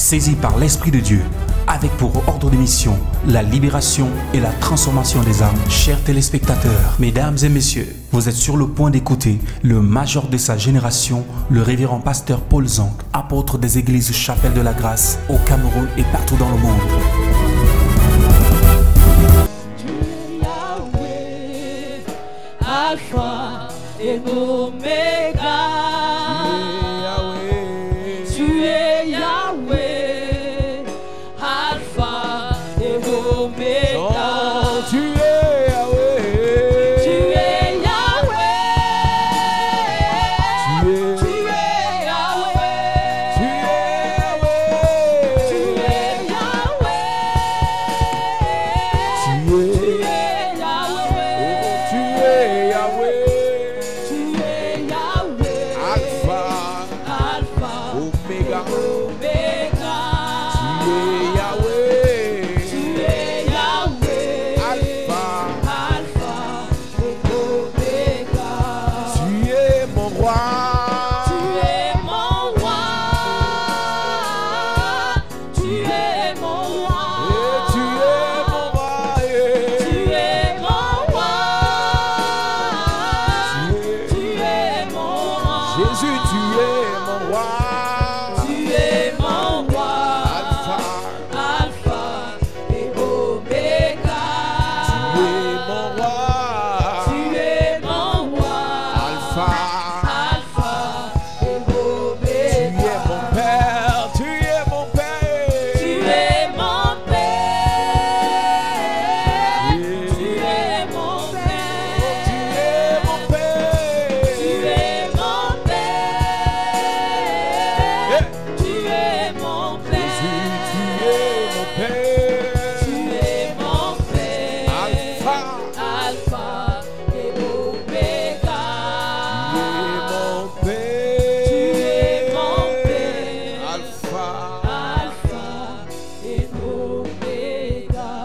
saisi par l'Esprit de Dieu, avec pour ordre de mission la libération et la transformation des âmes. Chers téléspectateurs, mesdames et messieurs, vous êtes sur le point d'écouter le major de sa génération, le révérend pasteur Paul Zank, apôtre des églises Chapelle de la Grâce au Cameroun et partout dans le monde. Alpha et Omega, tu es Yahweh, Alpha et Omega, tu es Yahweh, tu es Yahweh, tu es Yahweh, tu es Yahweh,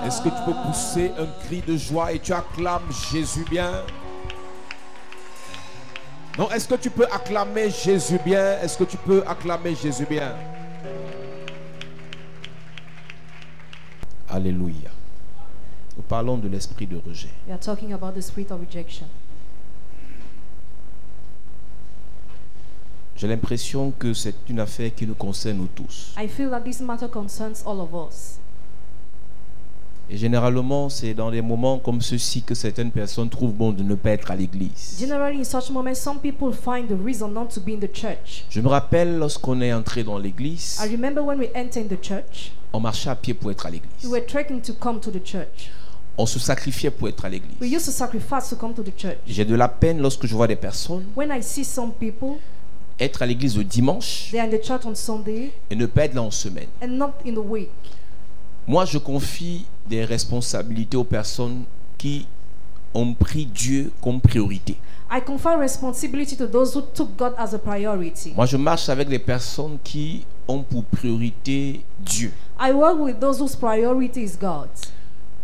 Est-ce que tu peux pousser un cri de joie et tu acclames Jésus bien? Non, est-ce que tu peux acclamer Jésus bien? Est-ce que tu peux acclamer Jésus bien? Alléluia. Nous parlons de l'esprit de rejet. We are talking about the spirit of rejection. J'ai l'impression que c'est une affaire qui nous concerne tous. I feel that this matter concerns all of us. Et généralement, c'est dans des moments comme ceux-ci que certaines personnes trouvent bon de ne pas être à l'église. Generally, in such moments, some people find the reason not to be in the church. Je me rappelle lorsqu'on est entré dans l'église, I remember when we entered the church, on marchait à pied pour être à we l'église. were trekking to come to the church. On se sacrifiait pour être à We l'église. used to sacrifice to come to the church. J'ai de la peine lorsque je vois des personnes When I see some people, être à l'église le dimanche they are in the church on Sunday et ne pas être là en semaine. and not in the week. Moi, je confie des responsabilités aux personnes qui ont pris Dieu comme priorité. I confer responsibility to those who took God as a priority. Moi, je marche avec des personnes qui ont pour priorité Dieu. I work with those whose priority is God.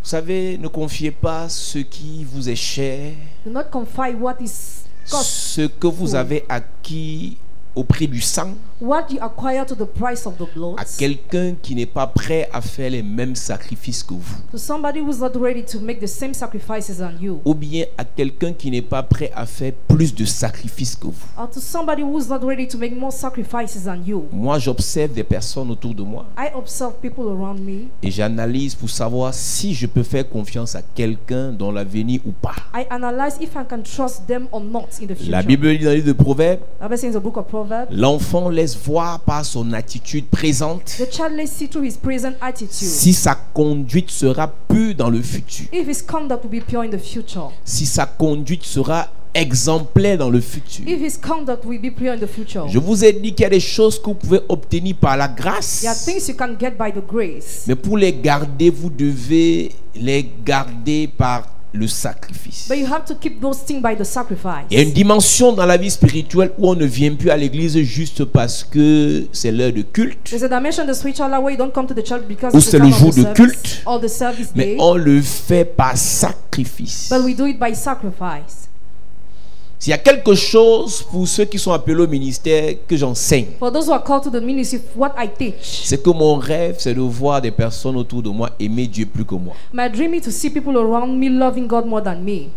Vous savez, ne confiez pas ce qui vous est cher, Do not confide what is God, ce que vous avez acquis au prix du sang, what you acquire to the price of the blood, à quelqu'un qui n'est pas prêt à faire les mêmes sacrifices que vous. to somebody who's not ready to make the same sacrifices than you, Ou bien à quelqu'un qui n'est pas prêt à faire plus de sacrifices que vous. or to somebody who's not ready to make more sacrifices than you. Moi, j'observe des personnes autour de moi I observe people around me. et j'analyse pour savoir si je peux faire confiance à quelqu'un dans l'avenir ou pas. I analyze if I can trust them or not in the future. La Bible dit dans le livre de Proverbes, The Bible says in the book of Proverbs, l'enfant laisse voir par son attitude présente the child lays see through his present attitude si sa conduite sera pure dans le futur, if his conduct will be pure in the future, si sa conduite sera exemplaire dans le futur. if his conduct will be pure in the future. Je vous ai dit qu'il y a des choses que vous pouvez obtenir par la grâce, There are things you can get by the grace, mais pour les garder, vous devez les garder par le sacrifice. but you have to keep those things by the sacrifice. Il y a une dimension dans la vie spirituelle où on ne vient plus à l'église juste parce que c'est l'heure de culte, There's a dimension in the spiritual life where you don't come to the church because Ou it's the c'est le time of jour the de service culte, or the service mais day, on le fait par sacrifice. but we do it by sacrifice. S'il y a quelque chose pour ceux qui sont appelés au ministère que j'enseigne, For those who are called to the ministry, what I teach. c'est que mon rêve, c'est de voir des personnes autour de moi aimer Dieu plus que moi. My dream is to see people around me loving God more than me.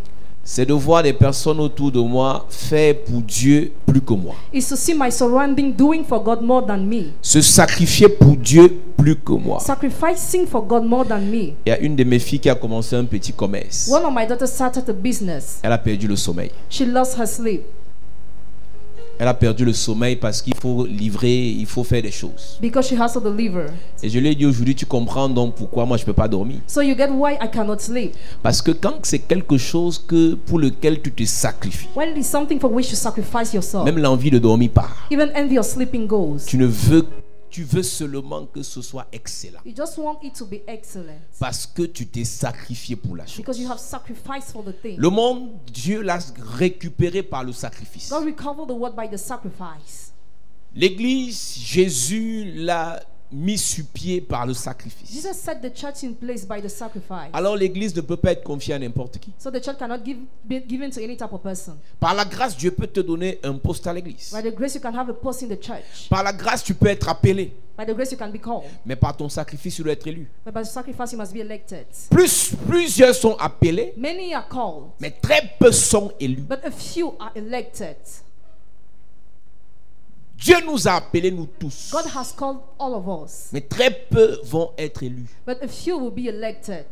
C'est de voir des personnes autour de moi faire pour Dieu plus que moi. Is to see my surrounding doing for God more than me. Se sacrifier pour Dieu plus que moi. Sacrificing for God more than me. Il y a une de mes filles qui a commencé un petit commerce. One of my daughters started a business. Elle a perdu le sommeil. She lost her sleep Elle a perdu le sommeil parce qu'il faut livrer, il faut faire des choses. because she has to deliver. Et je lui ai dit aujourd'hui, tu comprends donc pourquoi moi je ne peux pas dormir. So you get why I cannot sleep. Parce que quand c'est quelque chose pour lequel tu te sacrifies, When it is something for which you sacrifice yourself, même l'envie de dormir part. even envy of sleeping goes. Tu veux seulement que ce soit excellent. You just want it to be excellent Parce que tu t'es sacrifié pour la chose. because you have sacrificed for the thing. Le monde, Dieu l'a récupéré par le sacrifice. God recovered the word by the sacrifice. L'église, Jésus l'a mis sur pied par le sacrifice. Jesus set the church in place by the sacrifice. Alors l'église ne peut pas être confiée à n'importe qui. So the church cannot be given to any type of person. Par la grâce, Dieu peut te donner un poste à l'église. By the grace, you can have a post in the church. Par la grâce, tu peux être appelé. By the grace, you can be called. Mais par ton sacrifice, tu dois être élu. But by the sacrifice, you must be elected. Plusieurs sont appelés, Many are called, mais très peu sont élus. but a few are elected. Dieu nous a appelés, nous tous. God has called all of us, Mais très peu vont être élus. but a few will be elected.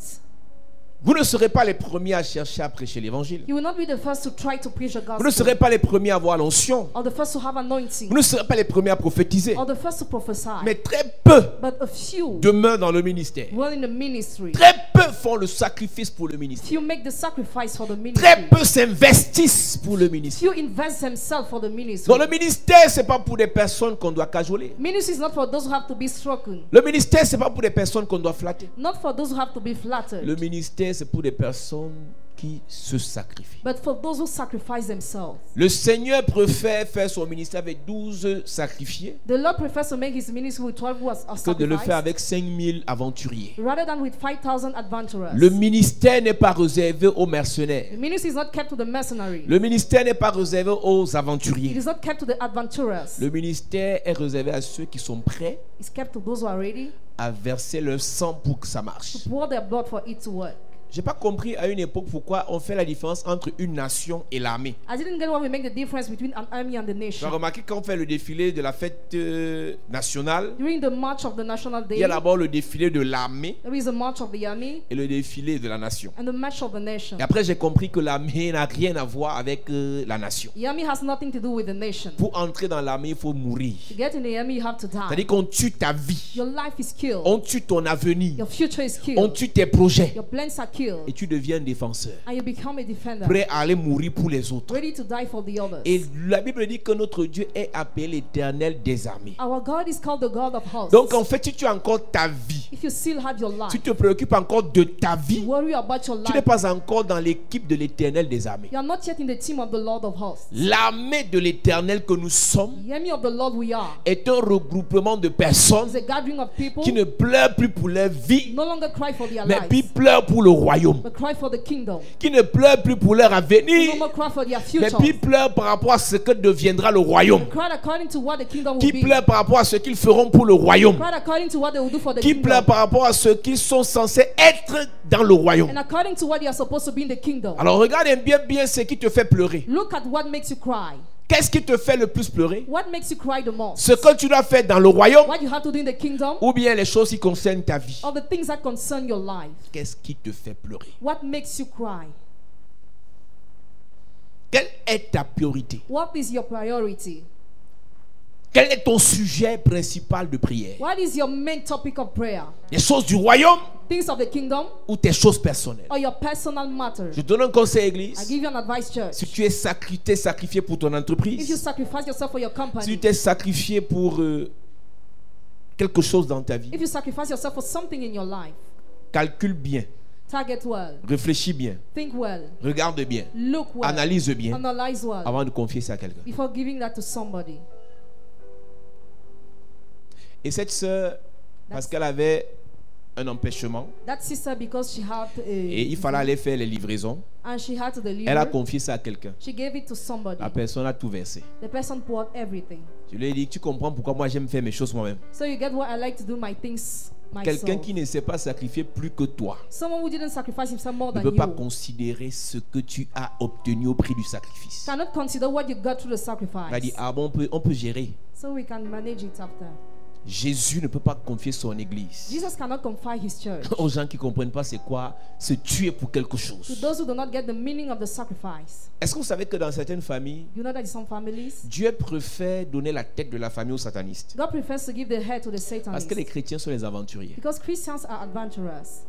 Vous ne serez pas les premiers à chercher à prêcher l'évangile. You will not be the first to try to preach the Vous ne gospel, serez pas les premiers à avoir l'onction. or the first to have anointing, Vous ne serez pas les premiers à prophétiser. or the first to prophesy. Mais très peu But a few demeurent dans le ministère. will in the ministry. Très peu font le sacrifice pour le ministère. Few make the sacrifice for the ministry. Très peu s'investissent pour le ministère. Few invest themselves for the ministry. Dans le ministère, c'est pas pour des personnes qu'on doit cajoler. Ministry is not for those who have to be struck. Le ministère, c'est pas pour des personnes qu'on doit flatter. Not for those who have to be flattered. Le ministère, c'est pour des personnes qui se sacrifient. But for those who sacrifice themselves. Le Seigneur préfère faire son ministère avec 12 sacrifiés The Lord prefers to make his ministry with 12 who are que de le faire sacrificed avec 5000 aventuriers. rather than with 5,000 adventurers. Le ministère n'est pas réservé aux mercenaires. The ministry is not kept to the mercenary. Le ministère n'est pas réservé aux It aventuriers. is not kept to the adventurers. Le ministère est réservé à ceux qui sont prêts It's kept to those who are ready à verser leur sang pour que ça marche. to pour their blood for it to work. J'ai pas compris à une époque pourquoi on fait la différence entre une nation et l'armée. I didn't get why we make the difference between an army and the Tu as nation. remarqué quand on fait le défilé de la fête nationale, During the march of the national il y day, a d'abord le défilé de l'armée there is a march of the army et le défilé de la nation. and the march of the nation. Et après j'ai compris que l'armée n'a rien à voir avec la nation. The army has nothing to do with the nation. Pour entrer dans l'armée, il faut mourir. To get in the army, you have to die. C'est-à-dire qu'on tue ta vie, Your life is killed. on tue ton avenir, Your future is on killed. tue tes projets Your plans are killed. et tu deviens un défenseur, And you become a defender. prêt à aller mourir pour les autres. Ready to die for the others. Et la Bible dit que notre Dieu est appelé l'Éternel des armées. Our God is called the God of hosts. Donc en fait, si tu as encore ta vie, If you still have your life, tu te préoccupes encore de ta vie, worry about your tu n'es life. pas encore dans l'équipe de l'Éternel des armées. You are not yet in the team of the Lord of hosts. L'armée de l'Éternel que nous sommes The army of the Lord we are est un regroupement de is personnes a gathering of people qui ne pleurent plus pour leur vie, no longer cry for their mais qui lives, pleurent pour le royaume, but cry for the kingdom. qui ne pleurent plus pour leur No avenir, more cry for their mais future. qui pleurent par rapport à ce que deviendra le royaume, Cry according to what the kingdom will qui be. pleurent par rapport à ce qu'ils feront pour le royaume, Cry according to what they will do for the qui pleurent kingdom. par rapport à ce qu'ils sont censés être dans le royaume. And according to what they are supposed to be in the kingdom. Alors regarde bien ce qui te fait pleurer. Look at what makes you cry. Qu'est-ce qui te fait le plus pleurer? What makes you cry the most? Ce que tu dois faire dans le royaume What you have to do in the kingdom, ou bien les choses qui concernent ta vie? or the things that concern your life. Qu'est-ce qui te fait pleurer? What makes you cry? Quelle est ta priorité? What is your priority? Quel est ton sujet principal de prière? What is your main topic of prayer? Les choses du royaume Things of the kingdom ou tes choses personnelles? or your personal matter? Je te donne un conseil, I église. give you an advice, church. Si tu es sacrifié pour ton If you entreprise, sacrifice yourself for your si company, tu t'es sacrifié pour quelque chose dans ta vie, if you sacrifice yourself for something in your life, calcule bien, target well, réfléchis bien, think well, regarde bien, look well, analyse bien analyze well avant de confier ça à quelqu'un. before giving that to somebody. Et cette sœur, parce qu'elle avait un empêchement That sister, because she had et il fallait aller faire les livraisons, and she had to deliver, elle a confié ça à quelqu'un. she gave it to somebody. La personne a tout versé. The person poured everything. Je lui ai dit, tu comprends pourquoi moi j'aime faire mes choses moi-même. So you get why I like to do my things Quelqu'un myself. qui ne s'est pas sacrifié plus que toi Someone who didn't sacrifice himself more ne than peut pas you considérer ce que tu as obtenu au prix du sacrifice. cannot consider what you got through the Il a sacrifice. dit, ah bon, on peut gérer. So we can manage it after. Jésus ne peut pas confier son église Jesus cannot confide his church aux gens qui ne comprennent pas c'est quoi se tuer pour quelque to chose. those who do not get the meaning of the sacrifice. Est-ce que vous savez que dans certaines familles, You know that in some families, Dieu préfère donner la tête de la famille aux satanistes? God prefers to give the head to the Parce Satanists que les chrétiens sont les aventuriers. because Christians are adventurous.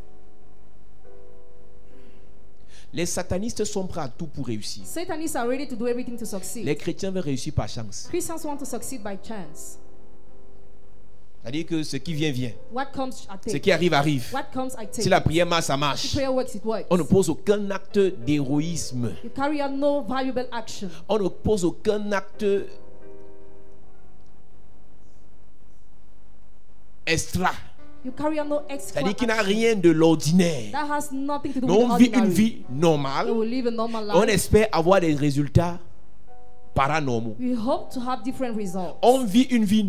Les satanistes sont prêts à tout pour réussir. Satanists are ready to do everything to succeed. Les chrétiens veulent réussir par chance. Christians want to succeed by chance. C'est-à-dire que ce qui vient, vient. What comes, I Ce take. qui arrive, arrive. What comes, I take. Si la prière marche, ça If marche. prayer works, it works. On ne pose aucun acte d'héroïsme. You carry out no valuable action. On ne pose aucun acte extra. You carry out no extra C'est-à-dire qu'il n'a action. rien de l'ordinaire. That has nothing to do Mais with on the vit une ordinary. vie normale. You will live a normal On life. espère avoir des résultats paranormaux. We hope to have different results. On vit une vie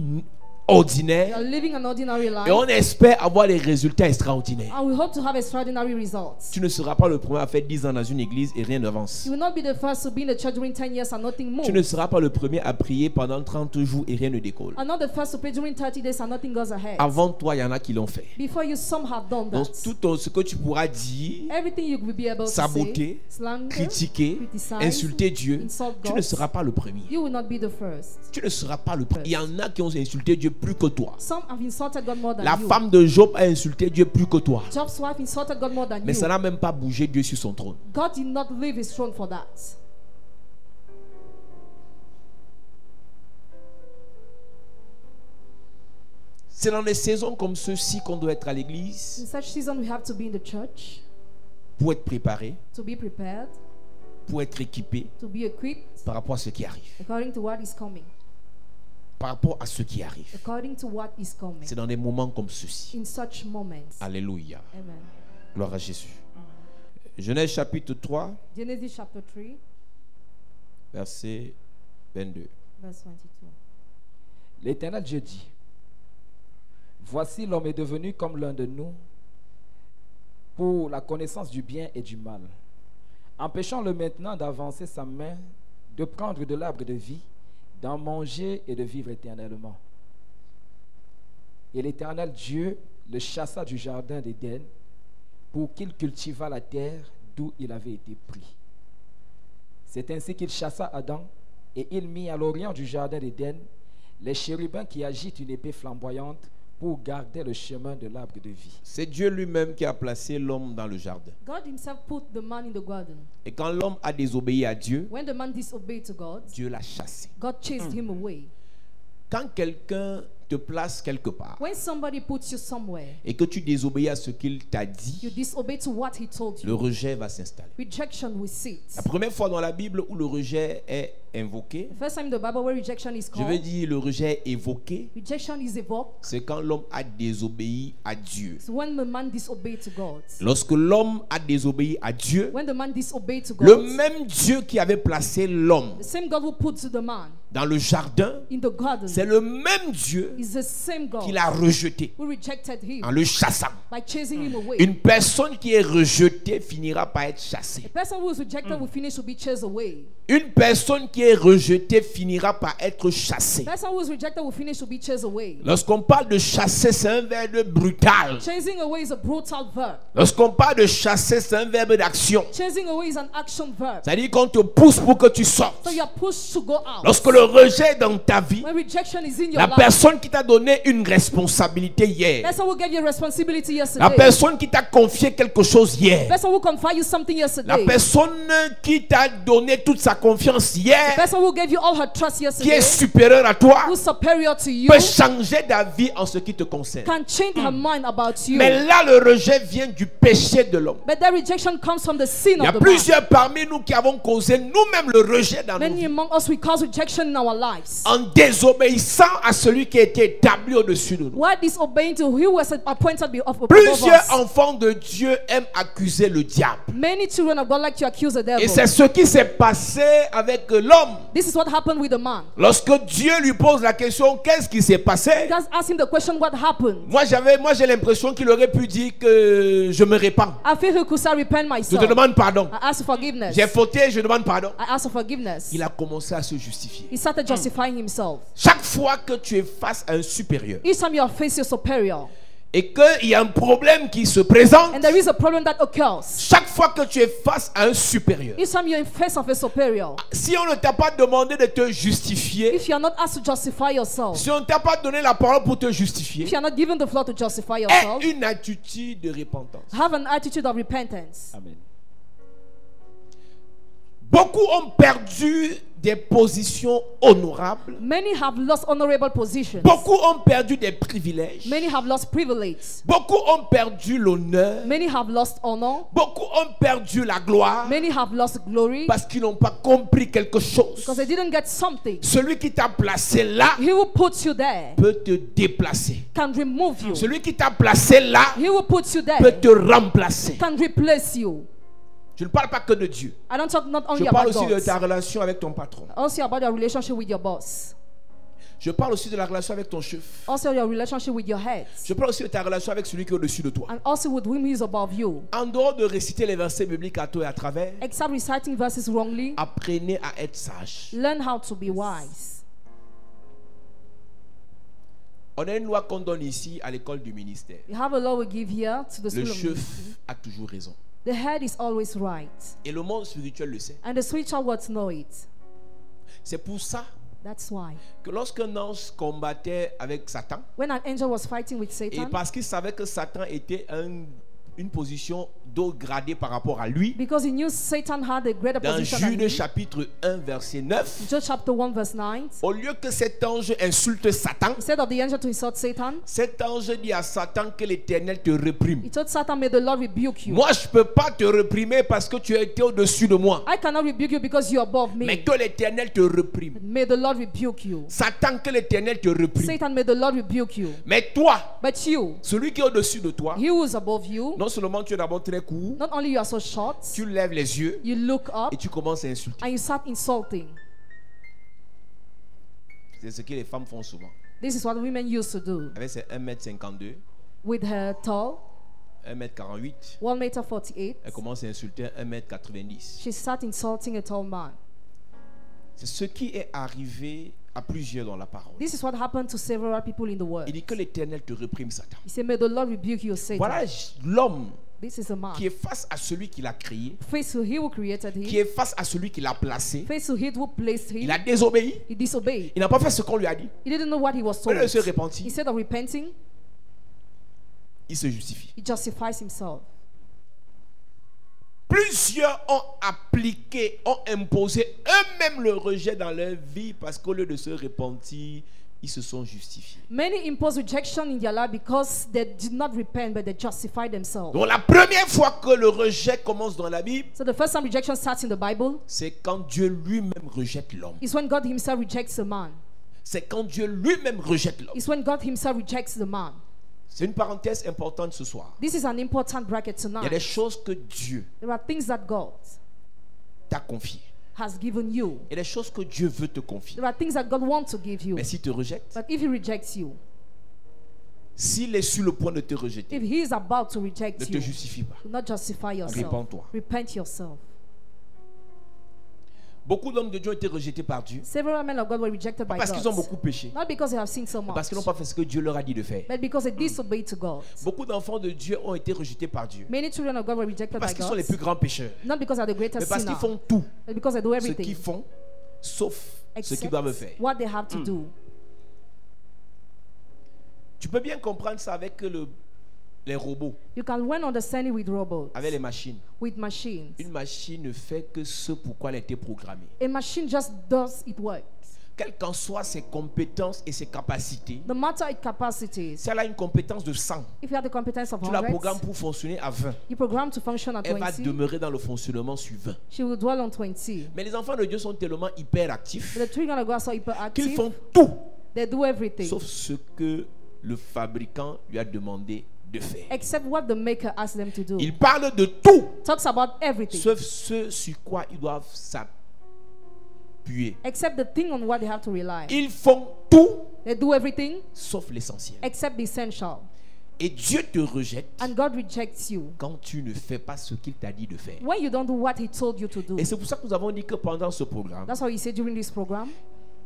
We are ordinaire living an ordinary life. et on espère avoir des résultats extraordinaires. And we hope to have extraordinary results. Tu ne seras pas le premier à faire 10 ans dans une église et rien n'avance. You will not be the first to be in the church during 10 years and nothing moves. Tu ne seras pas le premier à prier pendant 30 jours et rien ne décolle. And not the first to pray during 30 days and nothing goes ahead. Avant toi, il y en a qui l'ont fait. Before you, some have done Donc that. tout ce que tu pourras dire, Everything you will be able to saboter, say, slander, critiquer, criticize, insulter Dieu, insult tu God, ne seras pas le premier. you will not be the first. Tu ne seras pas le premier. Il y en a qui ont insulté Dieu plus que toi. Some have insulted God more than La you. femme de Job a insulté Dieu plus que toi. Job's wife insulted God more than Mais you. ça n'a même pas bougé Dieu sur son trône. God did not leave his throne for that. C'est dans des saisons comme ceci qu'on doit être à In l'église such season, we have to be in the church, pour être préparé, to be prepared, pour être équipé to be equipped par rapport à ce qui arrive. according to what is coming. Par rapport à ce qui arrive. According to what is coming. C'est dans des moments comme ceci. In such moments. Alléluia. Amen. Gloire à Jésus. Genèse chapitre 3, Genesis chapter 3, verset 22. verse 22. L'Éternel Dieu dit, voici l'homme est devenu comme l'un de nous pour la connaissance du bien et du mal. Empêchons-le maintenant d'avancer sa main, de prendre de l'arbre de vie, d'en manger et de vivre éternellement. Et l'Éternel Dieu le chassa du jardin d'Éden pour qu'il cultivât la terre d'où il avait été pris. C'est ainsi qu'il chassa Adam et il mit à l'orient du jardin d'Éden les chérubins qui agitent une épée flamboyante pour garder le chemin de l'arbre de vie. C'est Dieu lui-même qui a placé l'homme dans le jardin. God himself put the man in the garden. Et quand l'homme a désobéi à Dieu, When the man disobeyed to God, Dieu l'a chassé. God chased him away. Quand quelqu'un te place quelque part When somebody puts you somewhere, et que tu désobéis à ce qu'il t'a you dit, disobey to what he told le you. rejet va s'installer. Rejection will sit. La première fois dans la Bible où le rejet est invoqué, The first time in the Bible where rejection is je veux called, dire le rejet est évoqué, rejection is evoked. c'est quand l'homme a désobéi à Dieu. It's when the man disobeyed to God. Lorsque l'homme a désobéi à Dieu, When the man disobeyed to le God, même Dieu qui avait placé l'homme the same God who put the man dans le jardin, in the garden c'est le même Dieu is the same God qui l'a rejeté who rejected him en le chassant. by chasing him away. Une personne qui est rejetée finira par être chassée. A person who is rejected will finish to be chased away. Une personne qui est rejetée finira par être chassée. A person who is rejected will finish to be chased away. Lorsqu'on parle de chasser, c'est un verbe brutal. Chasing away is a brutal verb. Lorsqu'on parle de chasser, c'est un verbe d'action. Chasing away is an action verb. C'est-à-dire qu'on te pousse pour que tu sortes. So you are pushed to go out. Lorsque le rejet est dans ta vie, When rejection is in your la life, personne qui t'a donné une responsabilité hier, person who gave you a responsibility la yesterday, personne qui t'a confié quelque chose hier, person who confide you something la yesterday, personne qui t'a donné toute sa confiance the hier, hier, person who gave you all her trust qui est yesterday, supérieur à toi, who's superior to you, peut changer d'avis en ce qui te concerne. can change her mind about you. Mais là, le rejet vient du péché de l'homme. But that rejection comes from the sin Il y a of the man. plusieurs parmi nous qui avons causé nous-mêmes le rejet dans nos Many vies, among us, we cause rejection in our lives. en désobéissant à celui qui a été établi au-dessus de nous. Why disobeying to who was appointed above Plusieurs us? enfants de Dieu aiment accuser le diable. Many children of God like to accuse the devil. Et c'est ce qui s'est passé avec l'homme. This is what happened with the man. Lorsque Dieu lui pose la question, qu'est-ce qui s'est passé? God asked him the question, what happened? Moi j'ai l'impression qu'il aurait pu dire que je me répands. I feel he could say, repent Je myself. te demande pardon. I ask for forgiveness. J'ai fauté, je demande pardon. I ask for forgiveness. Il a commencé à se justifier. He started justifying himself. Chaque fois que tu es face à un supérieur Each time you are faced your superior, et qu'il y a un problème qui se présente, and there is a problem that occurs, chaque fois que tu es face à un supérieur, each time you're in face of a superior, si on ne t'a pas demandé de te justifier, if you are not asked to justify yourself, si on ne t'a pas donné la parole pour te justifier, if you are not given the floor to justify yourself, aie une attitude de repentance. have an attitude of repentance. Amen. Beaucoup ont perdu des positions honorables. Many have lost honorable positions. Beaucoup ont perdu des privilèges. Many have lost privilege. Beaucoup ont perdu l'honneur. Many have lost honor. Beaucoup ont perdu la gloire Many have lost glory parce qu'ils n'ont pas compris quelque chose. because they didn't get something. Celui qui t'a placé là He who puts you there peut te déplacer. can remove you. Celui qui t'a placé là He who puts you peut there te remplacer. can replace you. Je ne parle pas que de Dieu. I don't talk not only Je parle about aussi de God, ta relation avec ton patron. also about your relationship with your boss, Je parle aussi de la relation avec ton chef. also your relationship with your head, Je parle aussi de ta relation avec celui qui est au-dessus de toi. and also with whom he is above you. En dehors de réciter les versets bibliques à toi et à travers, Except reciting verses wrongly, apprenez à être sage. learn how to be wise. On a une loi qu'on donne ici à l'école du ministère. You have a law we give here to the Le school of chef ministry. a toujours raison. The head is always right, Et le monde spirituel le sait. and the spiritual words know it. C'est pour ça That's why que lorsqu'un ange combattait avec Satan, when an angel was fighting with et Satan, parce qu'il savait que Satan était une position d'eau gradée par rapport à lui, because he knew Satan had a greater dans position than Jude him, chapitre 1 verset 9, Jude chapter 1 verse 9, au lieu que cet ange insulte Satan, he said of the angel to insult Satan, cet ange dit à Satan que l'Éternel te réprime. he told Satan, may the Lord rebuke you. Moi, je ne peux pas te réprimer parce que tu as été au-dessus de moi, I cannot rebuke you because you are above mais me. que l'Éternel te réprime. May the Lord rebuke you. Satan, que l'Éternel te réprime. Satan, may the Lord rebuke you. Mais toi, But you, celui qui est au-dessus de toi, he who is above you, non seulement tu es d'abord très court, not only you are so short, tu lèves les yeux you look up et tu commences à insulter. and you start insulting. C'est ce que les femmes font souvent. This is what women used to do. Avec ses 1m52, With her tall, 1m48, 1 meter 48, elle commence à insulter 1m90. she start insulting a tall man. C'est ce qui est arrivé à plusieurs dans la parole. This is what happened to several people in the world. Il dit que l'Éternel te réprime, Satan. He said, may the Lord rebuke you, Satan. Voilà l'homme This is a man. qui est face à celui qui l'a créé, Face to he who created qui him. est face à celui qui l'a placé. Face to he who placed him. Il a désobéi. He disobeyed. Il n'a pas fait ce qu'on lui a dit. He didn't know what he was Au told. lieu de se repentir, Instead of repenting, il se justifie. he justifies himself. Plusieurs ont appliqué, ont imposé eux-mêmes le rejet dans leur vie parce qu'au lieu de se repentir, ils se sont justifiés. Many impose rejection in their life because they did not repent, but they justify themselves. Donc la première fois que le rejet commence dans la Bible, So the first time rejection starts in the Bible c'est quand Dieu lui-même rejette l'homme. is when God himself rejects the man. C'est quand Dieu lui-même rejette l'homme. It's when God himself rejects the man. C'est une parenthèse importante ce soir. This is an important bracket Il y a des tonight. choses que Dieu There are things that God t'a confiées. has given you. Il y a des choses que Dieu veut te confier. There are things that God wants to give you. Mais s'il te rejette, But if he rejects you, s'il est sur le point de te rejeter, if he is about to ne reject te you, justifie pas. do not justify yourself. Repens-toi. Repent yourself. Beaucoup d'hommes de Dieu ont été rejetés par Dieu. Several men of God were rejected Pas by parce qu'ils ont God. beaucoup péché, Not because they have sinned so much, parce qu'ils n'ont pas fait ce que Dieu leur a dit de faire. but because they disobeyed to God. Beaucoup d'enfants de Dieu ont été rejetés par Dieu. Many children of God were rejected Parce by qu'ils sont God. les plus grands pécheurs. Not because they are the Mais greatest parce qu'ils sinner, font tout but because they do ce qu'ils everything font, sauf ce qu'ils except doivent faire. what they have to do. Tu peux bien comprendre ça avec les robots, You can learn understanding with robots, avec les machines. with machines. Une machine ne fait que ce pourquoi elle a été programmée. A machine just does it works. Quelles qu'en soient ses compétences et ses capacités, No matter its capacities, si elle a une compétence de 100, if you have the competence of tu la 100, programmes pour fonctionner à 20. you program to function at Elle va 20, demeurer dans le fonctionnement sur 20. she will dwell on 20. Mais les enfants de Dieu sont tellement hyperactifs But the children of God are so qu'ils hyperactive, font tout, they do everything sauf ce que le fabricant lui a demandé de faire. except what the maker asks them to do. Il parle de tout, Talks about everything sauf ce sur quoi ils doivent s'appuyer. except the thing on what they have to rely. Ils font tout, They do everything sauf l'essentiel. except the essential. Et Dieu te rejette And God rejects you quand tu ne fais pas ce qu'il t'a dit de faire. when you don't do what He told you to do. Et c'est pour ça que nous avons dit que pendant ce programme, That's why He said during this program,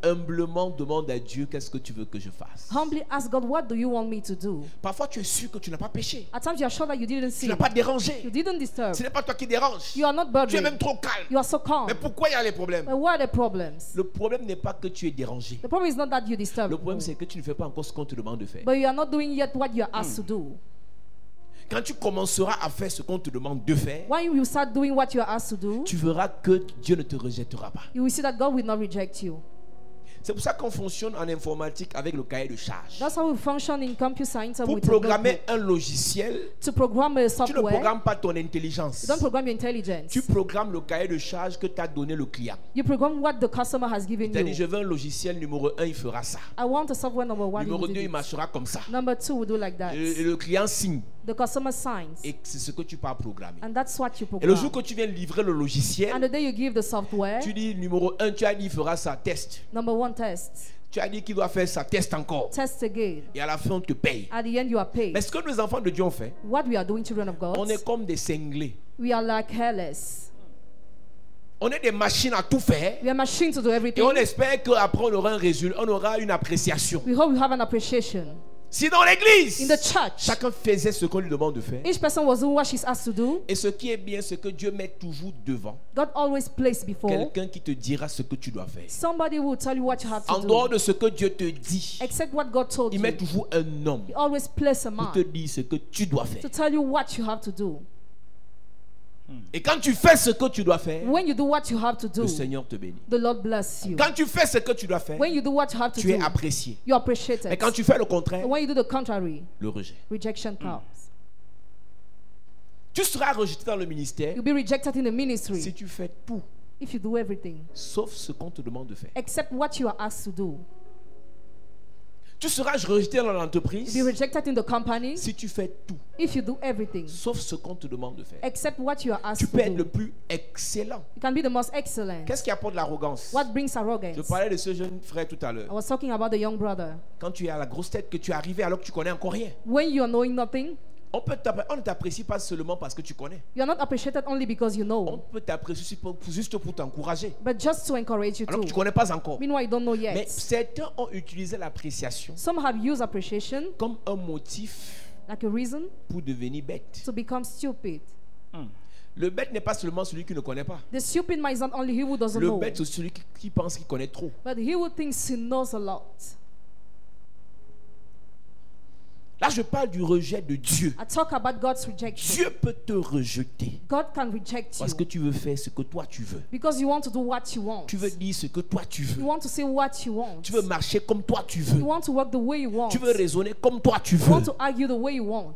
humblement demande à Dieu qu'est-ce que tu veux que je fasse. humbly ask God, what do you want me to do? Parfois tu es sûr que tu n'as pas péché. At times you are sure that you didn't Tu sin. n'as pas You dérangé. didn't disturb. Ce n'est pas toi qui dérange. You are not Tu es bothering. même trop calme. You are so calm. Mais pourquoi il y a les problèmes? But what are the problems? Le problème n'est pas que tu es dérangé. The problem is not that you disturb. Le problème c'est que tu ne fais pas encore ce qu'on te demande de faire. But you are not doing yet what you are asked to do. Quand tu commenceras à faire ce qu'on te demande de faire, When you start doing what you are asked to do, tu verras que Dieu ne te rejettera pas. you will see that God will not reject you. C'est pour ça qu'on fonctionne en informatique avec le cahier de charge. That's how we function in computer science Pour with a programmer notebook. un logiciel, To program a tu ne software, programmes pas ton intelligence. you don't program your intelligence. Tu programmes le cahier de charge que t'a donné le client. You program what the customer has given Tu as dit, je you. veux un logiciel numéro 1, il fera ça. I want a software number one. You Numéro will 2, do il it. marchera comme ça. Number two will do like that. Et le client signe. The customer signs. Et c'est ce que tu peux programmer. And that's what you Et le jour program. que tu viens livrer le logiciel, And the day you give the software, tu dis numéro 1, tu as dit il fera sa test. number one, test. Tu as dit qu'il doit faire sa test encore. Test again. Et à la fin, on te paye. At the end, you are paid. Mais ce que les enfants de Dieu ont fait, What we are doing, children of God, on est comme des cinglés. we are like careless. On est des machines à tout faire. We are machines to do Et everything. on espère qu'après, on aura un résultat, on aura une appréciation. We hope we have an appreciation. Si dans l'église, In the church, chacun faisait ce qu'on lui demande de faire. each person was doing what she's asked to do. Et ce qui est bien, c'est que Dieu met toujours devant God always placed before quelqu'un qui te dira ce que tu dois faire. somebody will tell you what you have En to dehors do. de ce que Dieu te dit, Except what God told il you. met toujours un homme He always places a pour te man dire ce que tu dois faire. to tell you what you have to do. Et quand tu fais ce que tu dois faire, When you do what you have to do, le Seigneur te bénit. the Lord bless you. Quand tu fais ce que tu dois faire, When you do what you have to tu es do, apprécié. you are appreciated. Mais quand tu fais le contraire, And when you do the contrary, le rejet. rejection comes. Tu seras rejeté dans le ministère You'll be rejected in the ministry si tu fais tout, if you do everything sauf ce qu'on te demande de faire. except what you are asked to do. Tu seras rejeté dans You'll l'entreprise be rejected in the company si tu fais tout, if you do everything sauf ce qu'on te demande de faire. except what you are Tu asked peux to être le do. plus excellent. You can be the most excellent. Qu'est-ce qui apporte l'arrogance? What brings Je arrogance? parlais de ce jeune frère tout à I l'heure. was talking about the young brother. Quand tu es à la grosse tête, que tu es arrivé alors que tu connais encore rien. When you are knowing nothing, On ne t'apprécie pas seulement parce que tu connais. you are not appreciated only because you On know, peut t'apprécier juste pour t'encourager. but just to encourage you Alors que tu ne too. connais pas encore. Meanwhile, you don't know Mais yet. certains ont utilisé l'appréciation Some have used appreciation comme un motif like a reason pour devenir bête. to become stupid. Le bête n'est pas seulement celui qui ne connaît pas. The stupid man is not only he who doesn't Le know, bête, c'est celui qui pense qu'il connaît trop. but he who thinks he knows a lot. Là, je parle du rejet de Dieu. I talk about God's rejection. Dieu peut te rejeter God can reject parce que you tu veux faire ce que toi tu veux. because you want to do what you want. Tu veux dire ce que toi tu You veux. want to say what you want. Tu veux marcher comme toi tu You veux. want to work the way you want. Tu veux raisonner comme toi tu You veux. want to argue the way you want.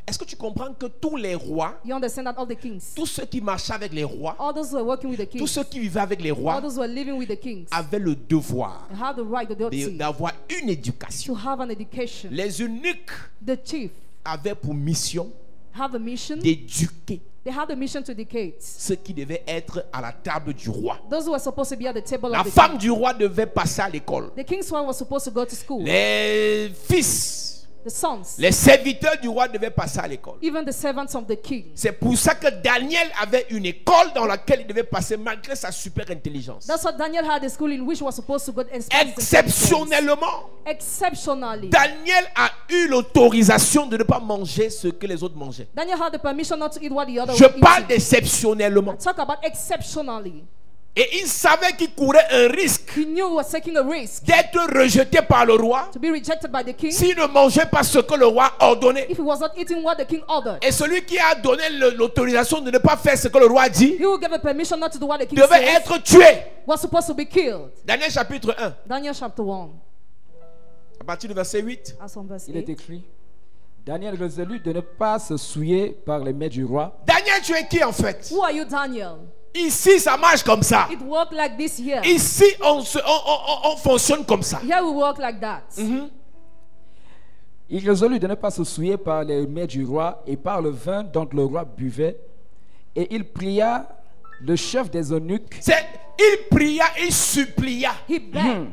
Est-ce que tu comprends que tous les rois, You understand that all the kings, tous ceux qui marchaient avec les rois, all those who are working with the tous kings, ceux qui vivaient avec les all rois those who are living with the kings, avaient le devoir they have the right, the duty d'avoir une to éducation. have an education. Les eunuques The chief avaient pour mission have a mission. d'éduquer They have the mission to educate ceux qui devaient être à la table du roi. those who are supposed to be at the table La of the femme king. du roi devait passer à l'école. The king's wife was supposed to go to school. Les fils, The sons, les serviteurs du roi devaient passer à l'école. even the servants of the king. C'est pour ça que Daniel avait une école dans laquelle il devait passer malgré sa super intelligence. That's what Daniel had a school in which he was supposed to go and spend his intelligence. Exceptionnellement, Exceptionally, Daniel a eu l'autorisation de ne pas manger ce que les autres mangeaient. Daniel had the permission not to eat what the other Je were parle eating. d'exceptionnellement. Talk about exceptionally. Et il savait qu'il courait un risque He knew he was taking a risk d'être rejeté par le roi to be rejected by the king s'il ne mangeait pas ce que le roi ordonnait. if he was not eating what the king ordered. Et celui qui a donné l'autorisation de ne pas faire ce que le roi dit He who gave a permission not to do what the king devait says être tué. was supposed to be killed. Daniel chapitre 1, Daniel chapter 1, à partir du verset 8. as on verse Il est 8. écrit, Daniel résolut de ne pas se souiller par les mains du roi. Daniel, tu es qui en fait? Who are you, Daniel? Ici, ça marche comme ça. It worked like this here. Ici, on fonctionne comme ça. Here we work like that. Il résolut de ne pas se souiller par les mains du roi et par le vin dont le roi buvait. Et il pria le chef des eunuques. Il pria, il supplia. He begged.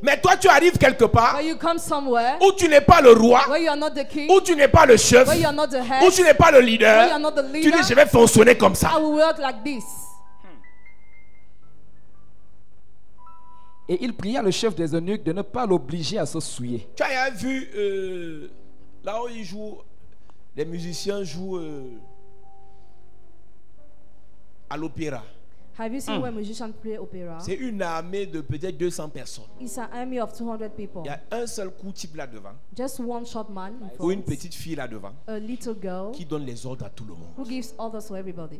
Mais toi, tu arrives quelque part When you come somewhere où tu n'es pas le roi, where you are not the king, où tu n'es pas le chef, where you are not the où head, tu n'es pas le where you are leader, not the tu leader, dis je vais fonctionner comme I ça. will work like this. Et il pria le chef des eunuques de ne pas l'obliger à se souiller. Tu as vu là où ils jouent, les musiciens jouent à l'opéra. Have you seen when musicians play opera? C'est une armée de peut-être 200 personnes. It's an army of 200 people. Il y a un seul coup type là devant, Just one short man in ou une front, petite fille là devant, a little girl qui donne les ordres à tout le who monde. gives orders to everybody.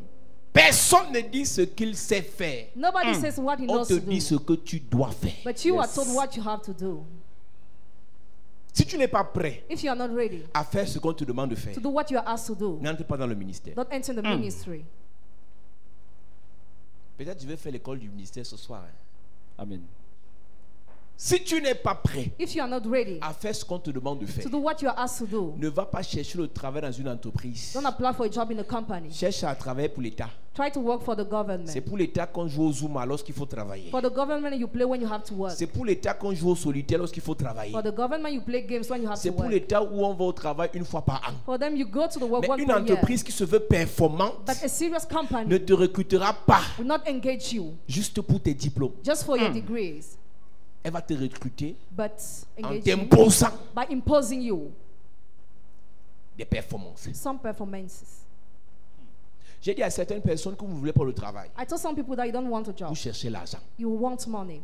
Personne ne dit ce qu'il sait faire. Nobody says what he On knows te to dit do. ce que tu dois faire. But you are Yes. told what you have to do. Si tu n'es pas prêt If you are not ready à faire ce qu'on te demande de faire, to do what you are asked to do, n'entre pas dans le ministère. don't enter the ministry. Peut-être je vais faire l'école du ministère ce soir. Amen. Si tu n'es pas prêt If you are not ready à faire ce qu'on te demande de faire, to do what you are asked to do, ne va pas chercher le travail dans une entreprise. don't apply for a job in a company. Cherche à travailler pour l'État. Try to work for the C'est government. pour l'État qu'on joue au Zuma lorsqu'il faut travailler. For the government, you play when you have to work. C'est pour l'État qu'on joue au solitaire lorsqu'il faut travailler. For the government, you play games when you have C'est to pour work. l'État où on va au travail une fois par an. For them, you go to the work Mais one une per year. entreprise qui se veut performante But a serious ne company te recrutera pas will not engage you juste pour tes diplômes. just for your degrees, Elle va te recruter but en engage you t'imposant by imposing you des performances. some performances. J'ai dit à certaines personnes que vous ne voulez pas le travail. I told some people that you don't want a job. Vous cherchez l'argent. You want money.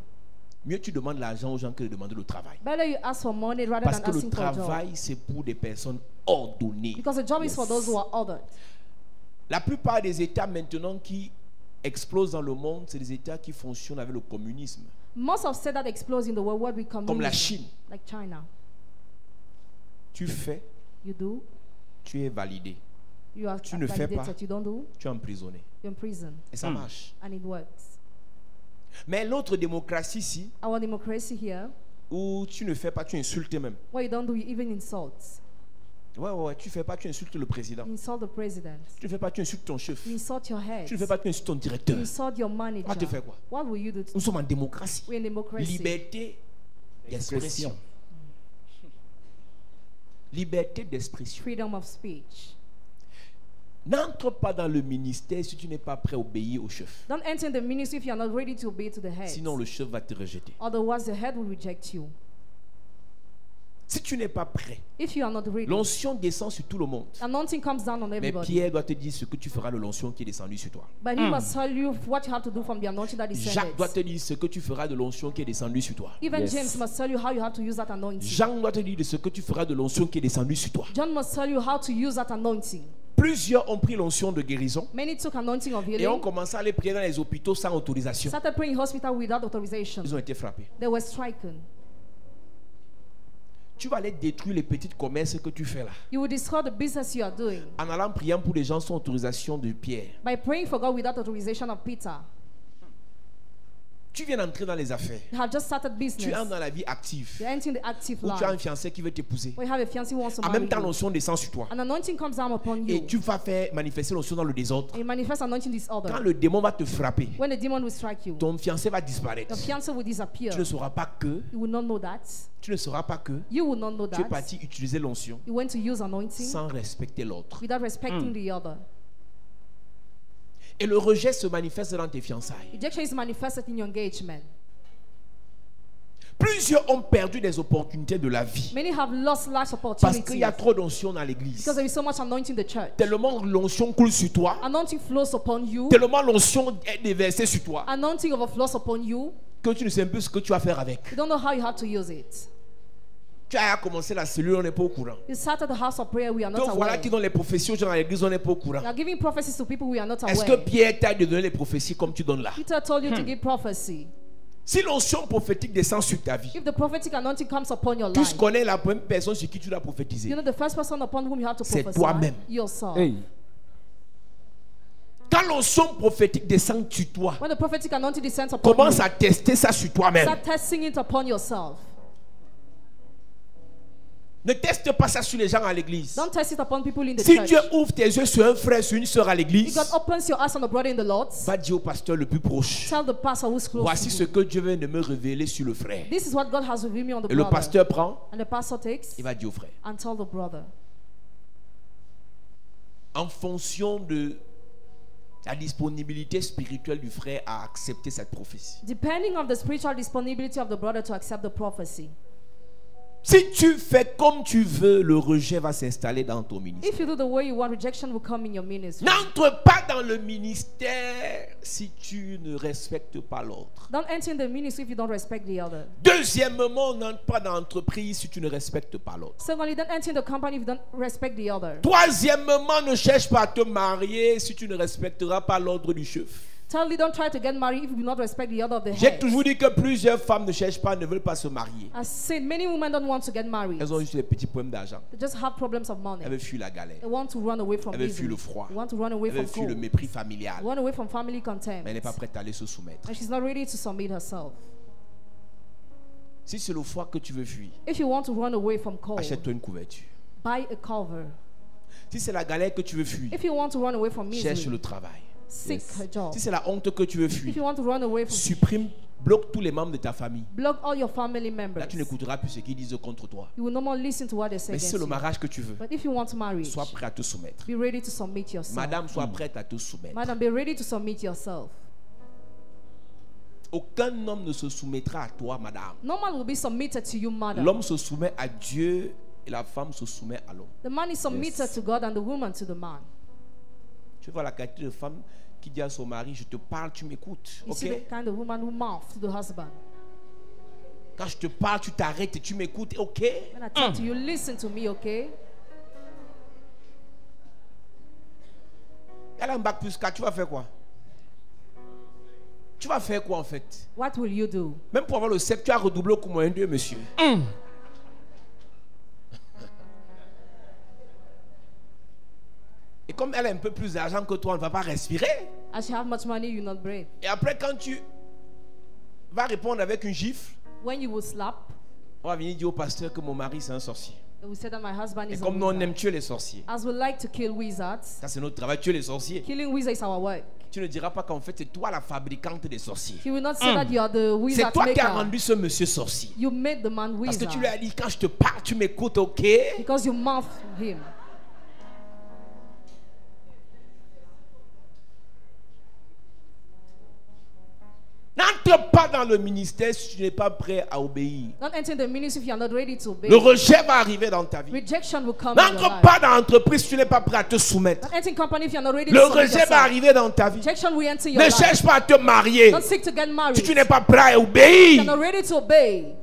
Mieux tu demandes l'argent aux gens que de demander le travail. Better you ask for money rather Parce than que le asking for a job. travail, c'est pour des personnes ordonnées. Because the job is for those who are ordered. La plupart des États maintenant qui explosent dans le monde, c'est des États qui fonctionnent avec le communisme. Most of states that explode in the world would become Comme la Chine. like China. Tu fais, You do, tu es validé. you are Tu ne fais pas. validated. You don't do, Tu es emprisonné. you're in prison. Et ça marche. And it works. Mais l'autre démocratie ici, Our democracy here, où tu ne fais pas, tu insultes même. what you don't do, you even insult. Ouais, tu fais pas, tu insultes le président. You insult the president. Tu ne fais pas, tu insultes ton chef. You insult your head. Tu ne fais pas, tu insultes ton directeur. You insult your manager. On va te faire quoi? What will you do? Nous sommes en démocratie. We're in democracy. Liberté d'expression. Liberté d'expression. Freedom of speech. N'entre pas dans le ministère si tu n'es pas prêt à obéir au chef. Don't enter in the ministry if you are not ready to obey to the head. Sinon, le chef va te rejeter. Otherwise, the head will reject you. Si tu n'es pas prêt, If you are not ready, l'onction descend sur tout le monde. anointing comes down on Mais everybody. Pierre doit te dire ce que tu feras de l'onction qui est descendue sur toi. But he must tell you what you have to do from the anointing that is Jacques doit sent. te dire ce que tu feras de l'onction qui est descendue sur toi. Even Yes. James must tell you how you have to use that anointing. Jean doit te dire de ce que tu feras de l'onction qui est descendue sur toi. John must tell you how to use that anointing. Plusieurs ont pris l'onction de guérison Many took anointing of et ont healing, commencé à aller prier dans les hôpitaux sans autorisation. started praying in hospital without authorization. Ils ont été frappés. They were stricken. Tu vas aller détruire les petits commerces que tu fais là. You will destroy the business you are doing En allant prier pour les gens sans autorisation de Pierre. by praying for God without authorization of Peter. Tu viens d'entrer dans les affaires. You have just started Tu business. entres dans la vie active. You're entering the active Où tu as un life. fiancé qui veut t'épouser. We have a fiancé who wants to En marry même temps, you. l'onction descend sur toi. An anointing comes down upon Et you. tu vas faire manifester l'onction dans le désordre. And you manifest anointing Quand disorder. le démon va te frapper, When the demon will strike you, ton fiancé va disparaître. the fiancé will disappear. Tu ne sauras pas que, You will not know that. tu ne sauras pas que You will not know tu es that. parti utiliser l'onction You went to use anointing sans respecter l'autre. without respecting the other. Et le rejet se manifeste dans tes fiançailles. Rejection is manifested in your engagement. Plusieurs ont perdu des opportunités de la vie. Many have lost life Parce opportunities qu'il y a trop d'onction dans l'église. because there is so much anointing in the church. Tellement l'onction coule sur toi. Anointing flows upon you. Tellement l'onction est déversée sur toi. Anointing overflows upon you. Que tu ne sais un peu ce que tu vas faire avec. You don't know how you have to use it. Tu as commencé la cellule, on n'est pas au courant. You started the house of prayer, we are not Donc voilà aware. qui donne les prophéties aux gens dans l'église, on n'est pas au courant. We are giving prophecies to people we are not Est-ce que aware. Pierre t'a donné les prophéties comme tu donnes là? Peter told you to give prophecy. Si l'onction prophétique descend sur ta vie, If the prophetic anointing comes upon your tu life, connais la première personne sur qui tu dois prophétiser. you know the first person upon whom you have to C'est prophesy. toi-même. Yourself. Hey. Quand l'onction prophétique descend sur toi, When the prophetic anointing descends upon commence you, à tester ça sur toi-même. start testing it upon yourself. Ne teste pas ça sur les gens à l'église. Don't test it upon people in the Si church. Dieu ouvre tes yeux sur un frère, sur une soeur à If l'église, God opens your eyes on a brother in the Lord, va dire au pasteur le plus proche, tell the pastor who's close voici to ce you. que Dieu vient de me révéler sur le frère. This is what God has revealed me on the Et le brother. pasteur prend, And the pastor takes il va dire au frère. and tell the brother. En fonction de la disponibilité spirituelle du frère à accepter cette prophétie. Depending on the spiritual disponibility of the brother to accept the prophecy. Si tu fais comme tu veux, le rejet va s'installer dans ton ministère. If you do the way you want, rejection will come in your ministry. N'entre pas dans le ministère si tu ne respectes pas l'autre. Don't enter in the ministry if you don't respect the other. Deuxièmement, n'entre pas dans l'entreprise si tu ne respectes pas l'autre. Secondly, don't enter in the company if you don't respect the other. Troisièmement, ne cherche pas à te marier si tu ne respecteras pas l'ordre du chef. Thirdly, don't try to get married if you do not respect the order of the J'ai head. toujours dit que plusieurs femmes ne cherchent pas, ne veulent pas se marier. I said many women don't want to get married. Elles ont juste des petits problèmes d'argent. They just have problems of money. Elles veulent fuir la galère. They want to run away from Elles veulent evil. fuir le froid. They want to run away Elles veulent from fuir le cold. mépris familial. Run away from family contempt. Mais elle n'est pas prête à aller se soumettre. And she's not ready to submit herself. Si c'est le foie que tu veux fuir, If you want to run away from cold, achète-toi une couverture. buy a cover. Si c'est la galère que tu veux fuir, If you want to run away from cherche misery, le travail. seek a job. Si c'est la honte que tu veux If fuir, you want to run away from, supprime, bloque tous les membres de ta famille. block all your family members. Là, tu n'écouteras plus ce qu'ils disent contre toi. You will no more listen to what they say Mais si against c'est le you. mariage que tu veux, But if you want marriage, sois prêt à te soumettre. be ready to submit yourself. Madame, sois prête à te soumettre. Madam, be ready to submit yourself. Aucun homme ne se soumettra à toi, madame. No man will be submitted to you, madam. L'homme se soumet à Dieu et la femme se soumet à l'homme. The man is submitted to God and the woman to the man. Tu vois la qualité de femme qui dit à son mari, je te parle, tu m'écoutes. You Ok? see the kind of woman who mouth to the husband. Quand je te parle, tu t'arrêtes et tu m'écoutes. Ok? When I talk to you, listen to me, okay? Elle a un bac plus 4, tu vas faire quoi? Tu vas faire quoi en fait? What will you do? Même pour avoir le CEP, tu as redoublé au coup moins 2, monsieur. Et comme elle a un peu plus d'argent que toi, on ne va pas respirer. As you have much money, you not breathe. Et après, quand tu vas répondre avec une gifle, When you will slap, on va venir dire au pasteur que mon mari c'est un sorcier. they will say that my husband Et is a comme nous on wizard. aime tuer les sorciers, As we like to kill wizards, ça c'est notre travail, tuer les sorciers. killing wizards is our work. Tu ne diras pas qu'en fait c'est toi la fabricante des sorciers. He will not say that you are the C'est wizard toi qui as maker. rendu ce monsieur sorcier. You made the man Parce que wizard tu lui as dit quand je te parle, tu m'écoutes, ok? because you mouthed him. N'entre pas dans le ministère si tu n'es pas prêt à obéir. Don't enter the ministry if you are not ready to obey. Le rejet va arriver dans ta vie. Rejection will come in your N'entre life. pas dans l'entreprise si tu n'es pas prêt à te soumettre. Don't enter in company if you are not ready Le to submit rejet va yourself. arriver dans ta vie. Rejection will enter your Ne life. cherche pas à te marier Don't seek to get married. si tu n'es pas prêt à You are obéir. not ready to obey.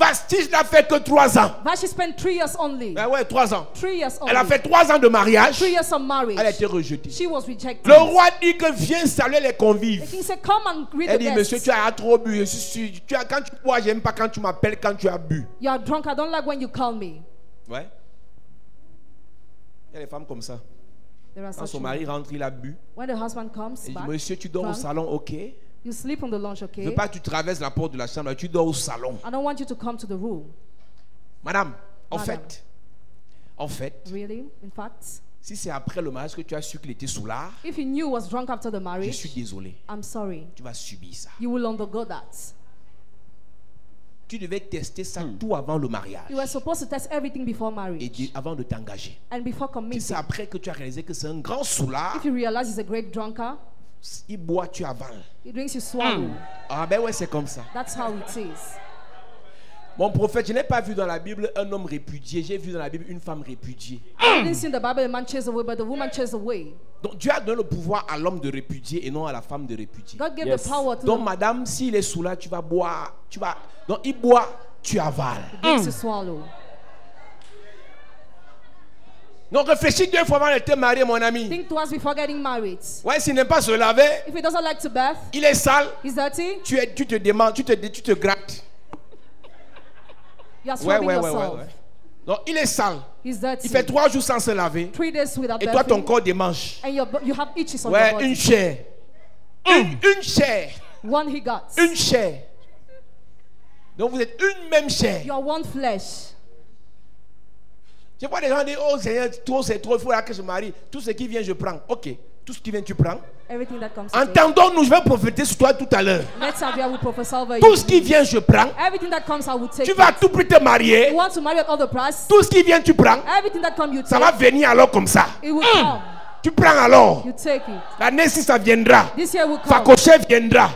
Vasti n'a fait que 3 ans. Vashti spent 3 years only. Ben ouais, 3 ans. 3 years only. Elle a fait 3 ans de mariage. 3 years of marriage. Elle a été rejetée. She was rejected. Le roi dit que viens saluer les The convives. king said, come and greet Elle the dit, monsieur, guests. tu as trop bu. Je suis sûr. Quand tu bois, j'aime pas quand tu m'appelles quand tu as bu. You are drunk. I don't like when you call me. Ouais. Il y a des femmes comme ça. There are Quand such son women. mari rentre, il a bu. When the husband comes Il dit, back, monsieur, tu dors au drunk, salon, ok? you sleep on the lounge, Je okay? veux pas que tu traverses la porte de la chambre, tu dors au salon. I don't want you to come to the room. Madame, en Madame. fait, Really? In fact, si c'est après le mariage que tu as su qu'il était sous l'art, if you knew he was drunk after the je marriage, suis désolé. I'm sorry. Tu vas subir ça. You will undergo that. Tu devais tester ça tout avant le mariage. You were supposed to test everything before Et marriage avant de t'engager. and before Si committing. c'est après que tu as réalisé que c'est un grand soulard, If you realize he's a great drunkard, Il boit, tu avales. He drinks, you swallow. Ah ben ouais, c'est comme ça. That's how it is. Mon prophète, je n'ai pas vu dans la Bible un homme répudié. J'ai vu dans la Bible une femme répudiée. I didn't see in the Bible a man chased away, but the woman chased away. Donc Dieu a donné le pouvoir à l'homme de répudier et non à la femme de répudier. God gave Yes. the power to Donc the madame, s'il est sous là, tu vas boire. Donc il boit, tu avales. drinks to swallow. Donc réfléchis 2 fois avant de te marier, mon ami. Think twice before getting married. Ouais, s'il n'aime pas se laver, If he doesn't like to bath, il est sale. he's dirty. Tu te demandes, tu te grattes. You are scrubbing Ouais. yourself. Donc il est sale. He's dirty. Il fait 3 jours sans se laver. 3 days without Et toi, ton bathing, corps démange. and you have itches on your Ouais, body. une chair. Une chair. One he got. Une chair. Donc vous êtes une même chair. You are one flesh. Je vois des gens dire, oh Seigneur, trop c'est trop, il faut là que je marie. Tout ce qui vient, je prends. Ok, tout ce qui vient, tu prends. Everything that comes to Entendons-nous, je vais prophéter sur toi tout à l'heure. Let's have you prophesy over Tout you. ce qui vient, je prends. Everything that comes, I will take. Tu vas à it. tout prix te marier. You want to marry at all the price? Tout ce qui vient, tu prends. Everything that comes, you Ça take. va venir alors comme ça. It will come. Tu prends alors. You take it. L'année si ça viendra. This year will come. Facochef viendra.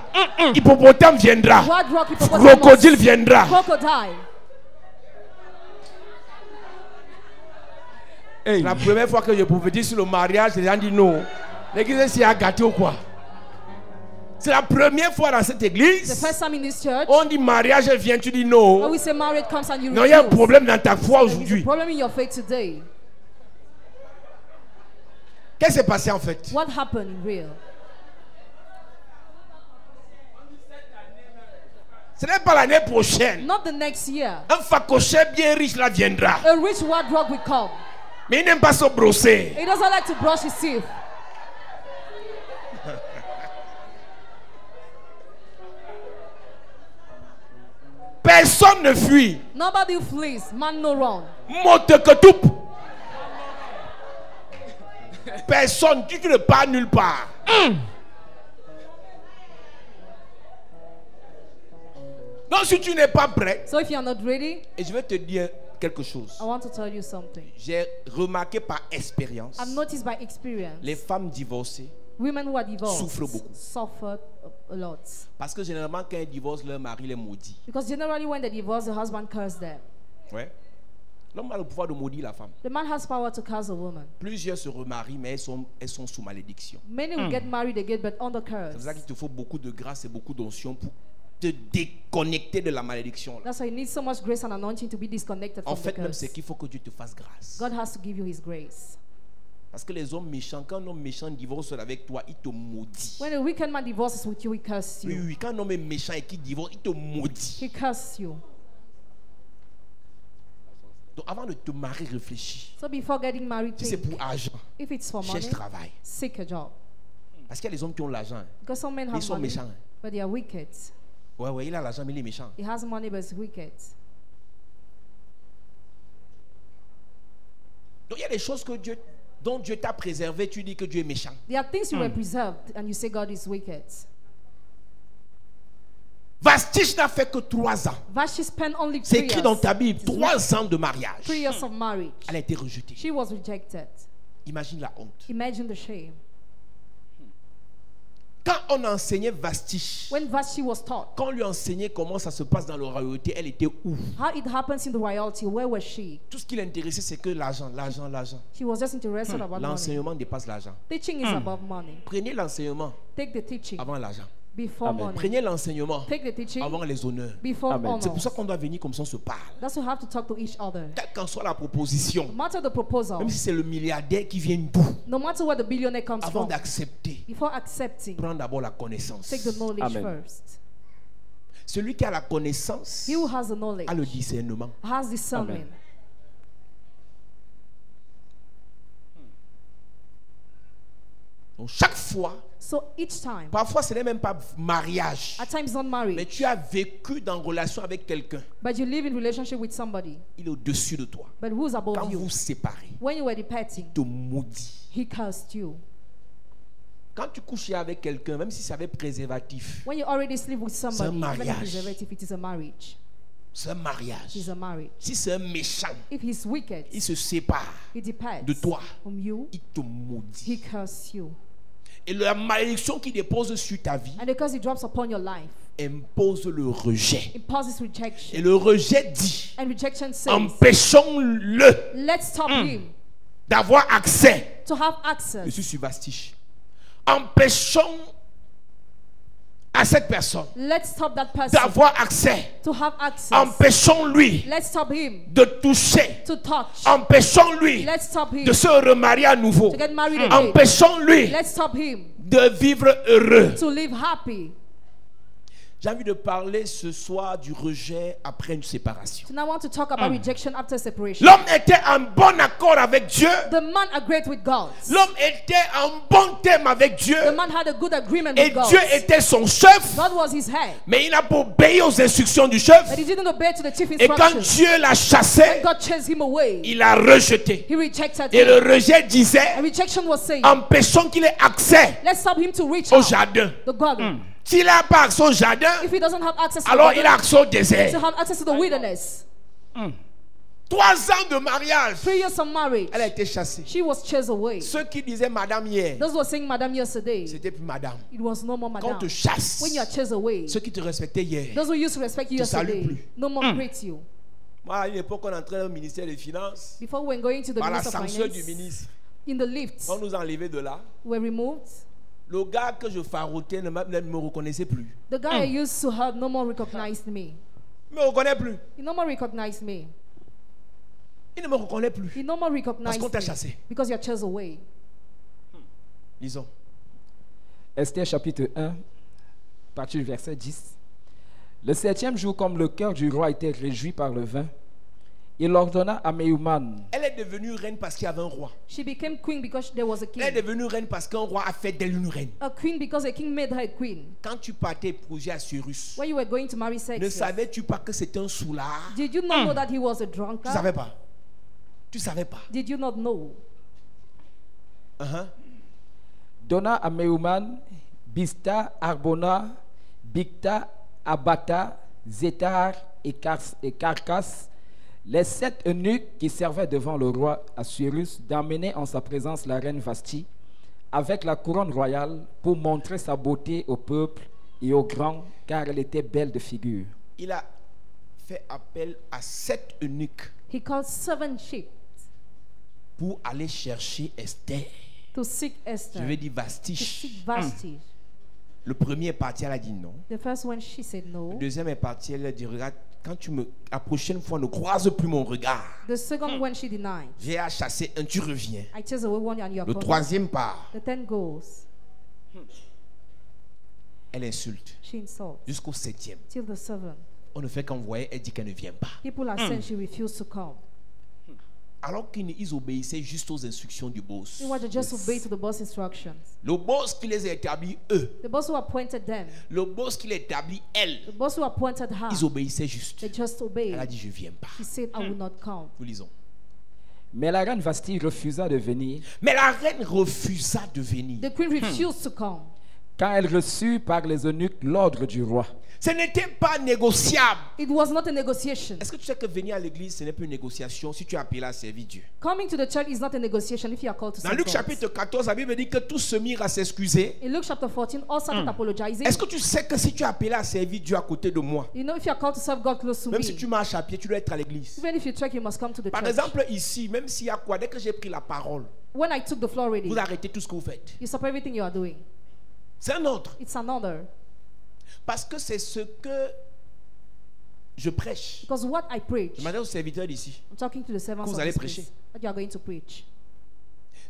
Hippopotame viendra. What rock hippopotamus? Crocodile viendra. Crocodile. La première fois que je prophétise sur le mariage, les gens disent non. L'église s'y a gâté ou quoi? C'est la première fois dans cette The église. first time in this church, On dit mariage vient, tu dis when non. we say marriage comes and you Non, il y a un refuse. problème dans ta foi There is a aujourd'hui. problem in your faith today. Qu'est-ce qui s'est passé en fait? What happened in real? Ce n'est pas l'année prochaine. Not the next year. Un facochef bien riche là viendra. A rich white rock will come. Mais il n'aime pas se brosser. He doesn't like to brush his teeth. Personne ne fuit. Nobody flees. Man no run. Monte que tout. Personne, tu ne pars nulle part. Donc si tu n'es pas prêt, So if you are not ready, et je vais te dire quelque chose. I want to tell you something. J'ai remarqué par expérience, I've noticed by experience, les femmes divorcées, women who are divorced souffrent beaucoup. suffer a lot. parce que généralement quand elles divorcent, leur mari les maudit. Because generally when they divorce, the husband curses them. Ouais. L'homme a le pouvoir de maudire la femme. The man has power to curse a woman. Plusieurs se remarient, mais elles sont sous malédiction. Many will get married again, but under C'est curse. pour ça qu'il te faut beaucoup de grâce et beaucoup d'onction pour te déconnecter de la malédiction. Là. That's why you need so much grace and anointing to be disconnected En from fait, the même curse. c'est qu'il faut que Dieu te fasse grâce. God has to give you his grace. Parce que les hommes méchants, quand un homme méchant divorce avec toi, il te maudit. When a wicked man divorces with you, he curses Oui, you. oui, quand un homme est méchant et qu'il divorce, il te maudit. He curses you. Donc avant de te marier, réfléchis. So before getting married, Si c'est think. pour argent, If it's for money, cherche travail. seek a job. Parce qu'il y a les hommes qui ont l'argent. Hein. Because some men Mais ils have sont money, méchants. Hein. but they are wicked. Ouais, il a l'argent, mais il est méchant. He has money, but he's wicked. Donc il y a des choses dont Dieu t'a préservé, tu dis que Dieu est méchant. There are things you were preserved, and you say God is wicked. Vashti n'a fait que 3 ans. Vashti spent only C'est 3 écrit dans years. ta Bible, 3 ans de mariage. 3 years of marriage. Elle a été rejetée. She was rejected. Imagine la honte. Imagine the shame. Quand on enseignait Vashti, When Vashti was taught quand on lui enseignait comment ça se passe dans la royauté, elle était où? how it happens in the royalty, where was she? Tout ce qui l'intéressait, c'est que l'argent, l'argent, l'argent. She was just interested about money. L'enseignement dépasse l'argent. Teaching is above money. Prenez l'enseignement Take the teaching avant l'argent. before Amen. money. Prenez l'enseignement Take the teaching avant les honneurs. before Amen. C'est pour ça honor. qu'on doit venir comme ça, on se parle. That's why you have to talk to each other. Quelle qu'en soit la proposition, No matter the proposal, même si c'est le milliardaire qui vient d'où, no matter where the billionaire comes avant from, d'accepter, before accepting, prends d'abord la connaissance. take the knowledge Amen. first. Celui qui a la connaissance He who has the knowledge a le discernement. has discernment. Amen. Donc chaque fois, So each time, parfois ce n'est même pas mariage, at times not mais married, tu as vécu dans relation avec quelqu'un. but you live in relationship with somebody, Il est au-dessus de toi. but who's above Quand you? vous séparez, When you were departing, il te maudit. he cursed you. Quand tu couches avec quelqu'un, même si c'est avec préservatif, When you already sleep with somebody, even if mariage. preservative, it is a marriage. c'est un It mariage. is a marriage. Si c'est un méchant, If he's wicked, il se sépare he departs de toi, from you, il te he maudit. curses you. Et la malédiction qui dépose sur ta vie And because it drops upon your life, impose le rejet. it causes rejection. Et le rejet dit, And rejection says, empêchons-le let's stop him d'avoir accès. to have Je access. suis sur Vastiche. Empêchons à cette personne Let's stop that person d'avoir accès. to have access. Empêchons-lui Let's stop him de toucher. to touch. Empêchons-lui Let's stop him de se remarier à nouveau. to get married again. Empêchons-lui Let's stop him de vivre heureux. to live happy. J'ai envie de parler ce soir du rejet après une séparation. So now I want to talk about rejection after separation. L'homme était en bon accord avec Dieu. The man agreed with God. L'homme était en bon thème avec Dieu. The man had a good agreement Et with God. Dieu était son chef. God was his head. Mais il n'a pas obéi aux instructions du chef. But he didn't obey to the chief Et quand instructions. Dieu l'a chassé, God chased him away. il l'a rejeté. He rejected Et him. le rejet disait, And rejection was saying, empêchons qu'il ait accès let's stop him to reach au out jardin. the garden. S'il n'a pas accès au jardin, If he doesn't have access to alors the il a garden, accès au to désert. have access to the wilderness. 3 ans de mariage, 3 years of marriage, elle a été chassée. she was chased away. Ceux qui disaient madame hier, Those who were saying madam yesterday, c'était plus madame. it was no more Quand on madam. te chasse, When you are chased away, ceux qui te respectaient hier, those who used to respect you te saluent yesterday, plus. no more greet you. moi à une époque on entrait au ministère des Finances, Before we were going to the par la minister of sanction du finance, ministre, in the lift, on nous a enlevés de là. were removed. Le gars que je farotais ne me reconnaissait plus. The guy I used to have no more recognized me. Il ne me reconnaît plus. He no more recognized me. Il ne me reconnaît plus. He no more Parce recognized qu'on t'a me chassé. because you are chased away. Lisons. Esther chapitre 1, à partir du verset 10. Le 7e jour, comme le cœur du roi était réjoui par le vin, il ordonna à Méhuman, Elle est devenue reine parce qu'il y avait un roi. She became queen because there was a Elle est king. devenue reine parce qu'un roi a fait d'elle une reine. A queen because a king made her a queen. Quand tu partais épouser Assyrus, When you were going to marry ne Xerxes, savais-tu pas que c'était un soulard? did you not know that he was a Tu drunkard? savais pas. Tu savais pas. Did you not know? donna à Méhuman Bista, Arbona, Bicta, Abata, Zétar et Carcas, les 7 eunuques qui servaient devant le roi Assyrus, d'amener en sa présence la reine Vasti avec la couronne royale pour montrer sa beauté au peuple et aux grands, car elle était belle de figure. Il a fait appel à 7 eunuques He called 7 sheep pour aller chercher Esther. to seek Je Esther, vais dire to Vastiche. seek Vashti. Le premier est parti, elle a dit non. The first one, she said Le no. deuxième est parti, elle a dit regarde, quand la prochaine fois ne croise plus mon regard. The second one, she denied. J'ai à chasser un, tu reviens. I chase away one and you are Le coming. troisième part, The 10 goes. elle insulte. She insults. Jusqu'au 7e. Till the 7th. On ne fait qu'envoyer, elle dit qu'elle ne vient pas. People are saying she refused to come. Alors qu'ils obéissaient juste aux instructions du boss. They were to just obey to the boss instructions. Le boss qui les a établis, eux. The boss who appointed them, Le boss qui les établit, elle. the boss who appointed her, Ils obéissaient juste. they just Elle a obeyed. dit, je ne viens pas. She said, I will not come. Nous lisons. Mais la reine Vasti refusa de venir Mais la reine refusa de venir. The queen refused to come. quand elle reçut par les eunuques l'ordre du roi. Ce n'était pas négociable. It was not a negotiation. Est-ce que tu sais que venir à l'église, ce n'est plus une négociation si tu es appelé à servir Dieu? Coming to the church is not a negotiation if you are called to Dans serve Luc God. chapitre 14, la Bible dit que tous se mirent à s'excuser. In Luke chapter 14, all started apologizing. Est-ce que tu sais que si tu es appelé à servir Dieu à côté de moi, You know, if you are called to serve God close to même me, si tu marches à pied, tu dois être à l'église? even if you trek, you must come to the Par church. exemple, ici, même s'il y a quoi, dès que j'ai pris la parole, When I took the floor already, vous arrêtez tout ce que vous faites. you stop everything you are doing. C'est un autre. It's another. Parce que c'est ce que je prêche. Because what I preach, Je m'adresse aux serviteurs d'ici. I'm talking to the servants Vous of allez this prêcher. place, what you are going to preach.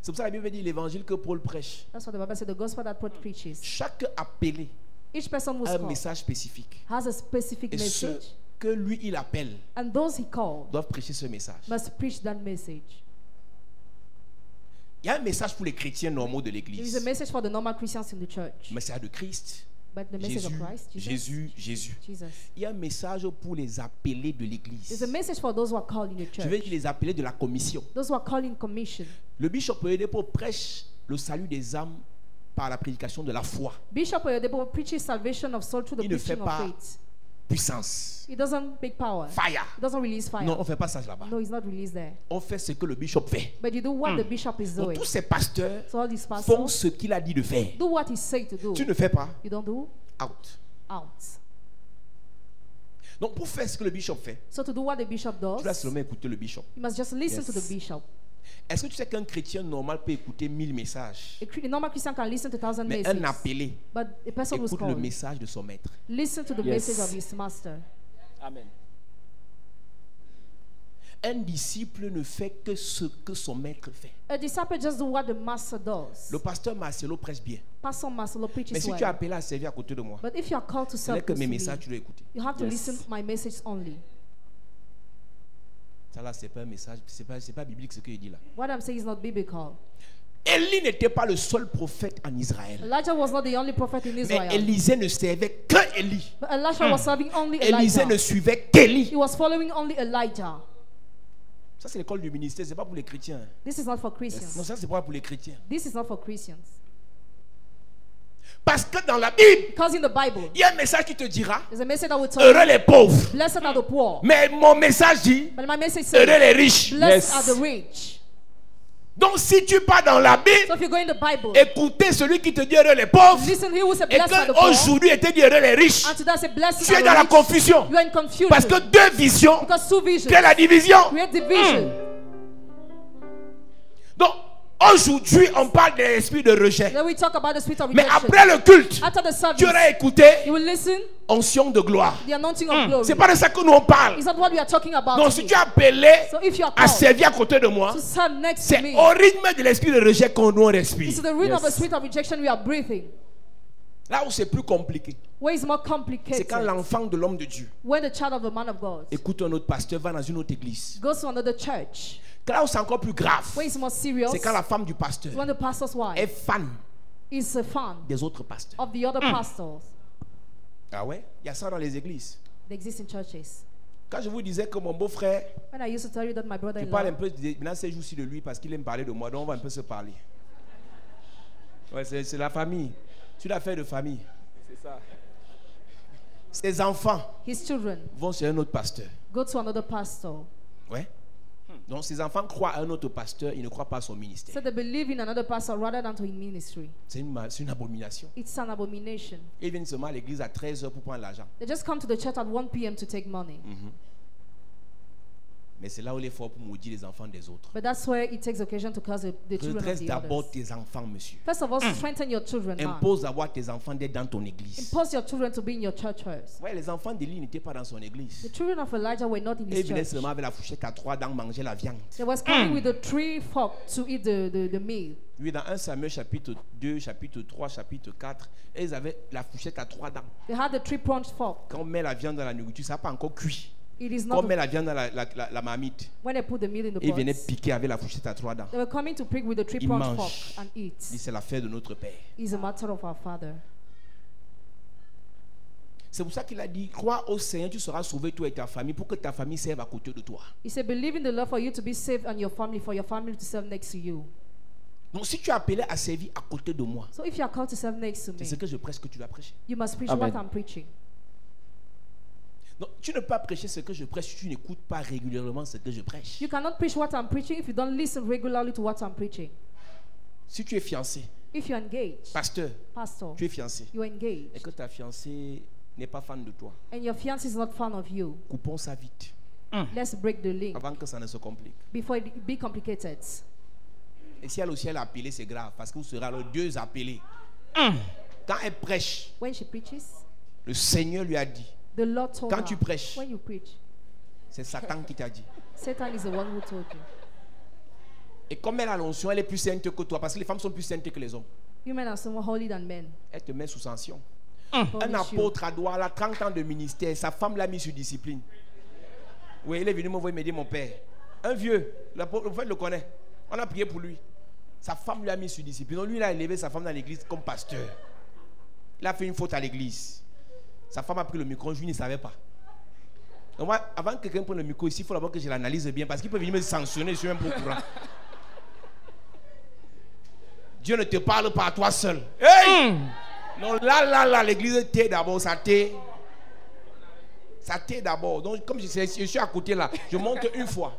C'est pour ça que la Bible dit l'évangile que Paul prêche. That's what the Bible said, the gospel that Paul preaches. Chaque appelé Each person who's a un called message spécifique. has a specific Et ceux message. que lui, il appelle, And those he called doivent prêcher ce message. must preach that message. Il y a un message pour les chrétiens normaux de There is a l'église. message for the normal Christians in the church. Le message de Christ. But the message of Jésus, Christ, Jésus, Jésus. Jesus. Il y a un message pour les appelés de There's l'église. a message for those who are called in the Je veux church. dire les appelés de la commission. Those who are called in commission. Le bishop Oyedepo prêche le salut des âmes par la prédication de la foi. Bishop Oyedepo preaches salvation of soul through the Il ne fait preaching of pas faith. puissance. It doesn't make power. Fire. It doesn't release fire. Non, on ne fait pas ça là-bas. No, it's not released there. On fait ce que le bishop fait. But you do what the bishop is Donc, doing. tous ces pasteurs So all these font pastors ce qu'il a dit de faire. do what he said to do. Tu ne fais pas, You don't do? out. Out. Donc, pour faire ce que le bishop fait, So to do what the bishop tu dois does, seulement écouter le bishop. you must just listen Yes. to the bishop. Est-ce que tu sais qu'un chrétien normal peut écouter 1000 messages, A normal Christian can listen to 1,000 mais un messages. appelé But a person who's écoute le called, message de son maître? listen to the Yes. message of his master. Amen. Un disciple ne fait que ce que son maître fait. A disciple just do what the master does. Le pasteur Marcelo prêche bien. Pastor Marcelo Mais preaches si tu es well. appelé à servir à côté de moi, But if you are called to ce serve n'est que mes close to messages me, tu dois écouter. you have to Yes. listen to my message only. Ça là, c'est pas un message, c'est pas biblique ce qu'il dit là. What I'm saying is not biblical. Élie n'était pas le seul prophète en Israël. Elijah was not the only prophet in Mais Israel. Élisée ne servait que Élie. But Elisha was serving only Élisée Elijah. ne suivait qu'Élie. He was following only Elijah. Ça, c'est l'école du ministère, c'est pas pour les chrétiens. This is not for Christians. Non, ça, c'est pas pour les chrétiens. This is not for Christians. Parce que dans la Bible, Because in the Bible, il y a un message qui te dira there's a message that will tell heureux you, les pauvres. blessed are the poor. Mais mon message dit But my message heureux says, les riches. blessed Yes. are the rich. Donc, si tu pars dans la So Bible, if you go in the Bible, écoutez celui qui te dit heureux les pauvres. listen, he who said Et blessed are the poor. qu'aujourd'hui, il te dit heureux les riches. And to that say blessed Tu es are dans the la rich. confusion. You are in confusion. Parce que deux visions Because two visions créent la division. create division. Donc, aujourd'hui, on parle de l'esprit de rejet. Then we talk about the spirit of Mais rejection. après le culte, After the tu service, auras écouté you will listen onction de gloire. the anointing of glory. C'est pas de ça que nous on parle. It's not what we are talking about. Donc, si today. tu es appelé So if you are à called servir à côté de moi, to serve next to c'est me, au rythme de l'esprit de rejet qu'on nous respire. it's the root of the Yes. spirit of rejection we are breathing. Là où c'est plus compliqué, Where it's more c'est complicated. quand l'enfant de l'homme de Dieu When the child of a man of God écoute un autre pasteur, va dans une autre église. goes to another church. Là où c'est encore plus grave, Where it's more serious. c'est quand la femme du pasteur When the pastor's est wife fan is a fan des autres pasteurs. of the other pastors. Ah ouais? Il y a ça dans les églises. They exist in churches. Quand je vous disais que mon beau-frère, When I used to tell you that my je brother-in-law, parle un peu maintenant ces jours-ci de lui parce qu'il aime parler de moi, donc on va un peu se parler. Ouais, c'est la famille. Tu l'affaire de famille. C'est ça. Ses enfants his children vont chez un autre pasteur. go to another pastor. Ouais. Donc ses enfants croient à un autre pasteur, ils ne croient pas à son ministère. So they believe in another pastor rather than to in ministry. C'est une abomination. It's an abomination. Ils viennent seulement à l'église à 13h pour prendre l'argent. They just come to the church at 1 p.m. to take money. Mais c'est là où il est fort pour maudire les enfants des autres. But that's where it takes occasion to curse the children of Redresse the d'abord others. tes enfants, monsieur. First of all, strengthen your children. man. Impose d'avoir tes enfants d'être dans ton église. Impose your children to be in your church first. Ouais, les enfants d'Élie n'étaient pas dans son église. The children of Elijah were not in Et ils his venaient church. seulement avec la fourchette à 3 dents manger la viande. They was coming with a tree fork to eat the meal. Oui, dans 1 Samuel chapitre 2, chapitre 3, chapitre 4, et ils avaient la fourchette à 3 dents. They had the three-pronged fork. Quand on met la viande dans la nourriture, ça n'a pas encore cuit. It is Quand on not met la viande dans la marmite, when they put the meal in the et ils venaient pot. piquer avec la fourchette à 3 dents. They were coming to prick with the three-pronged mangent. fork and Il eat. dit, c'est l'affaire de notre Père. It's a matter of our Father. C'est pour ça qu'il a dit, crois au Seigneur, tu seras sauvé toi et ta famille, pour que ta famille serve à côté de toi. He said, believe in the Lord for you to be saved and your family, for your family to serve next to you. Donc si tu es appelé à servir à côté de moi, So if you are called to serve next to c'est me, ce que je prêche que tu dois prêcher. you must preach Amen. what I'm preaching. Donc tu ne peux pas prêcher ce que je prêche si tu n'écoutes pas régulièrement ce que je prêche. You cannot preach what I'm preaching if you don't listen regularly to what I'm preaching. Si tu es fiancé, If you're engaged, pasteur, pastor, tu es fiancé, you're et engaged, que ta fiancée n'est pas fan de toi, and your fiancé is not fan of you, coupons ça vite, let's break the link avant que ça ne se complique. before it be complicated. Et si elle aussi elle est appelée, c'est grave, parce que vous serez alors deux appelés. Quand elle prêche, When she preaches, le Seigneur lui a dit, the Lord told Quand her, tu prêches, when you preach, c'est Satan qui t'a dit. Satan is the one who told you. Et comme elle a l'onction, elle est plus sainte que toi, parce que les femmes sont plus saintes que les hommes. Women are so more holy than men. Elle te met sous sanction. Punish Un you. apôtre à droit, elle a 30 ans de ministère, sa femme l'a mis sur discipline. Oui, il est venu me voir, il m'a dit, mon père, un vieux, l'apôtre, en fait, le connaît. On a prié pour lui. Sa femme lui a mis sur discipline. Donc lui, il a élevé sa femme dans l'église comme pasteur. Il a fait une faute à l'église. Sa femme a pris le micro, je ne savais pas. Donc moi, avant que quelqu'un prenne le micro ici, il faut d'abord que je l'analyse bien, parce qu'il peut venir me sanctionner, je suis même pas au courant. Dieu ne te parle pas à toi seul. Hey! Non, là, l'église t'est d'abord, ça t'est. Ça tait d'abord. Donc, comme je suis à côté là, je monte une fois.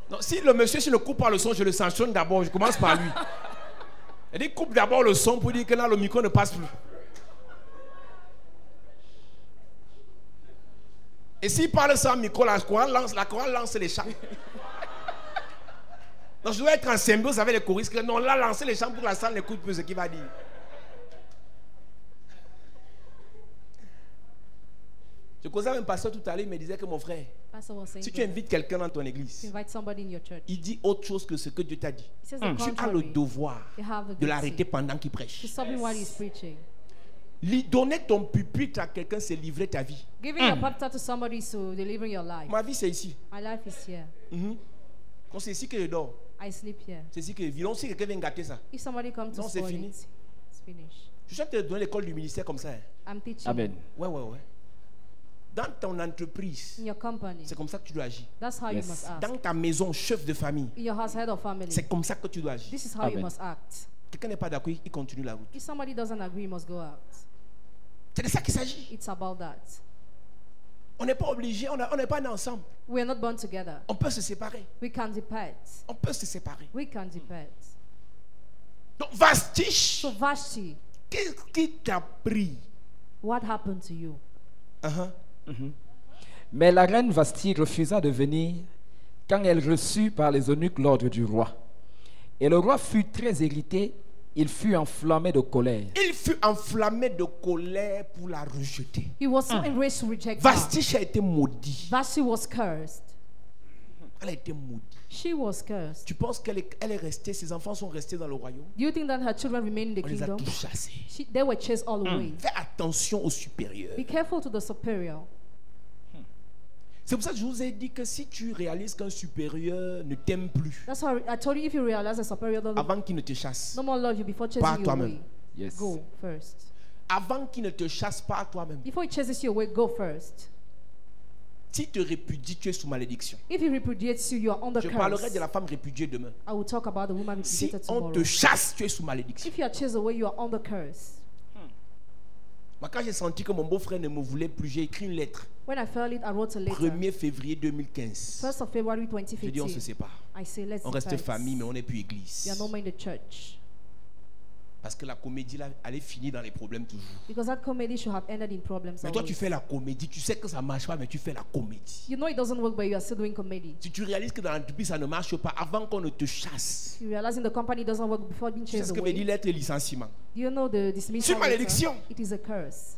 Non, si le monsieur, s'il ne coupe pas le son, je le sanctionne d'abord. Je commence par lui. Il dit coupe d'abord le son pour dire que là, le micro ne passe plus. Et s'il parle sans micro, la chorale lance les chants. Donc je dois être en symbiose avec les choristes. Non, là, lancer les chants pour que la salle n'écoute plus ce qu'il va dire. Je causais avec un pasteur tout à l'heure, il me disait que mon frère, si tu invites quelqu'un dans ton église, il dit autre chose que ce que Dieu t'a dit. Tu as le devoir de l'arrêter pendant qu'il prêche. Lui donner ton pupitre à quelqu'un, c'est livrer ta vie. Ma vie, c'est ici. Donc c'est ici que je dors. C'est ici que je vis. Donc si quelqu'un vient gâter ça, non, c'est fini. Je suis te donner l'école du ministère comme ça. Amen. Ouais. Dans ton entreprise, c'est comme ça que tu dois agir. Yes. Dans ta maison, chef de famille, c'est comme ça que tu dois agir. Quelqu'un n'est pas d'accord, il continue la route. C'est de ça qu'il s'agit. On n'est pas obligé, on n'est pas ensemble. We are not born together. On peut se séparer. We can depart. On peut se séparer. We can depart. Donc Vastiche, So Vashti, qu'est-ce qui t'a pris? what happened to you? Mais la reine Vasti refusa de venir quand elle reçut par les eunuques l'ordre du roi. Et le roi fut très irrité, il fut enflammé de colère. Il fut enflammé de colère pour la rejeter. He was so enraged to reject her. Vastiche a été maudit. Vashti was cursed. Elle a été maudite. She was cursed. Tu penses qu'elle est restée, ses enfants sont restés dans le royaume? Do you think that her children remain in the On les a kingdom? tous chassés. They were chased all away. Fais attention aux supérieurs. Be careful to the superior. C'est pour ça que je vous ai dit que si tu réalises qu'un supérieur ne t'aime plus, That's why I told you, if you realize a superior doesn't avant qu'il ne te chasse, no more love you before Pas chasing you toi-même. away, Yes. go first. avant qu'il ne te chasse pas à toi-même, Before he chases you away, go first. s'il te répudie, tu es sous malédiction. If he repudiates you, you are under Je curse. parlerai de la femme répudiée demain. I will talk about the woman Si repudiated on tomorrow. te chasse, tu es sous malédiction. If you are chased away, you are under curse. Moi, quand j'ai senti que mon beau-frère ne me voulait plus, j'ai écrit une lettre. When I felt it, I wrote a letter. 1er février 2015. 1st of February Je dis on se 2015. sépare. I say, let's On reste depart. famille, mais on n'est plus We église. are no more in the church. Parce que la comédie là, allait finir dans les problèmes toujours. Because that comedy should have ended in problems. Mais toi, tu always. fais la comédie. Tu sais que ça ne marche pas, mais tu fais la comédie. You know it doesn't work, but you are still doing comedy. Si tu réalises que dans l'entreprise, ça ne marche pas, avant qu'on ne te chasse. You realize in the company it doesn't work before being Tu sais chased ce que veut dire away. lettre de licenciement. Do you know the dismissal C'est malédiction. letter? It is a curse.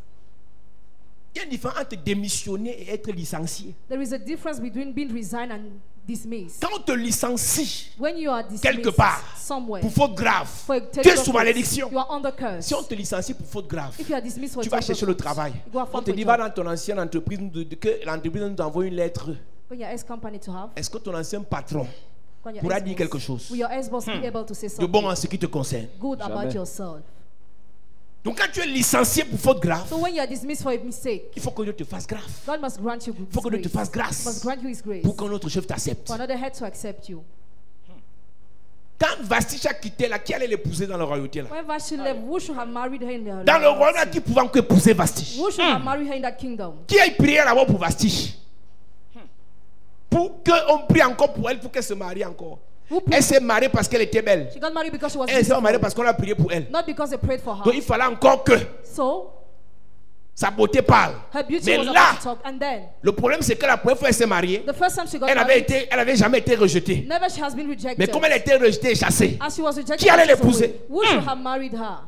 Il y a une différence entre démissionner et être licencié. There is a difference between being resigned and dismissed. Quand on te licencie When you are dismissed quelque part somewhere pour faute grave, for a tu es terrible sous offense, malédiction. you are under curse. Si on te licencie pour faute grave, If you are dismissed for tu a vas terrible chercher le offense, travail. you go and On find te a dit, job. va dans ton ancienne entreprise, que l'entreprise nous envoie une lettre. When your ex-company to have, Est-ce que ton ancien patron when your pourra ex-boss- dire quelque chose will your ex-boss be able to say de something bon en ce qui te concerne? good about Jamais. yourself? Donc quand tu es licencié pour faute grave, So when you are dismissed for a mistake, il faut que Dieu te fasse grave. God must grant you Il faut que Dieu te fasse grace. Must grâce grant you His grace pour qu'un autre chef t'accepte. for another head to accept you. Quand Vastiche a quitté là, qui allait l'épouser dans la royauté là? When Vashti left, who should have married her in the Dans le royaume là, royalty? qui pouvait encore épouser Vastiche? Who should have married her in that kingdom? Qui a prié d'abord pour Vastiche? Pour qu'on prie encore pour elle, pour qu'elle se marie encore. Who Elle prayed? s'est mariée parce qu'elle était belle. She got married because she was Elle s'est mariée beautiful, parce qu'on a prié pour elle. not because they prayed for Donc her. il fallait encore que So sa beauté parle. her beauty Mais was là, about to talk, and then le problème c'est que la première fois qu'elle s'est mariée, the first time she got elle married, avait jamais été rejetée. never she has been rejected. Mais comme elle était rejetée et chassée, As she was rejected, Qui allait she was l'épouser? away. Who should have married her?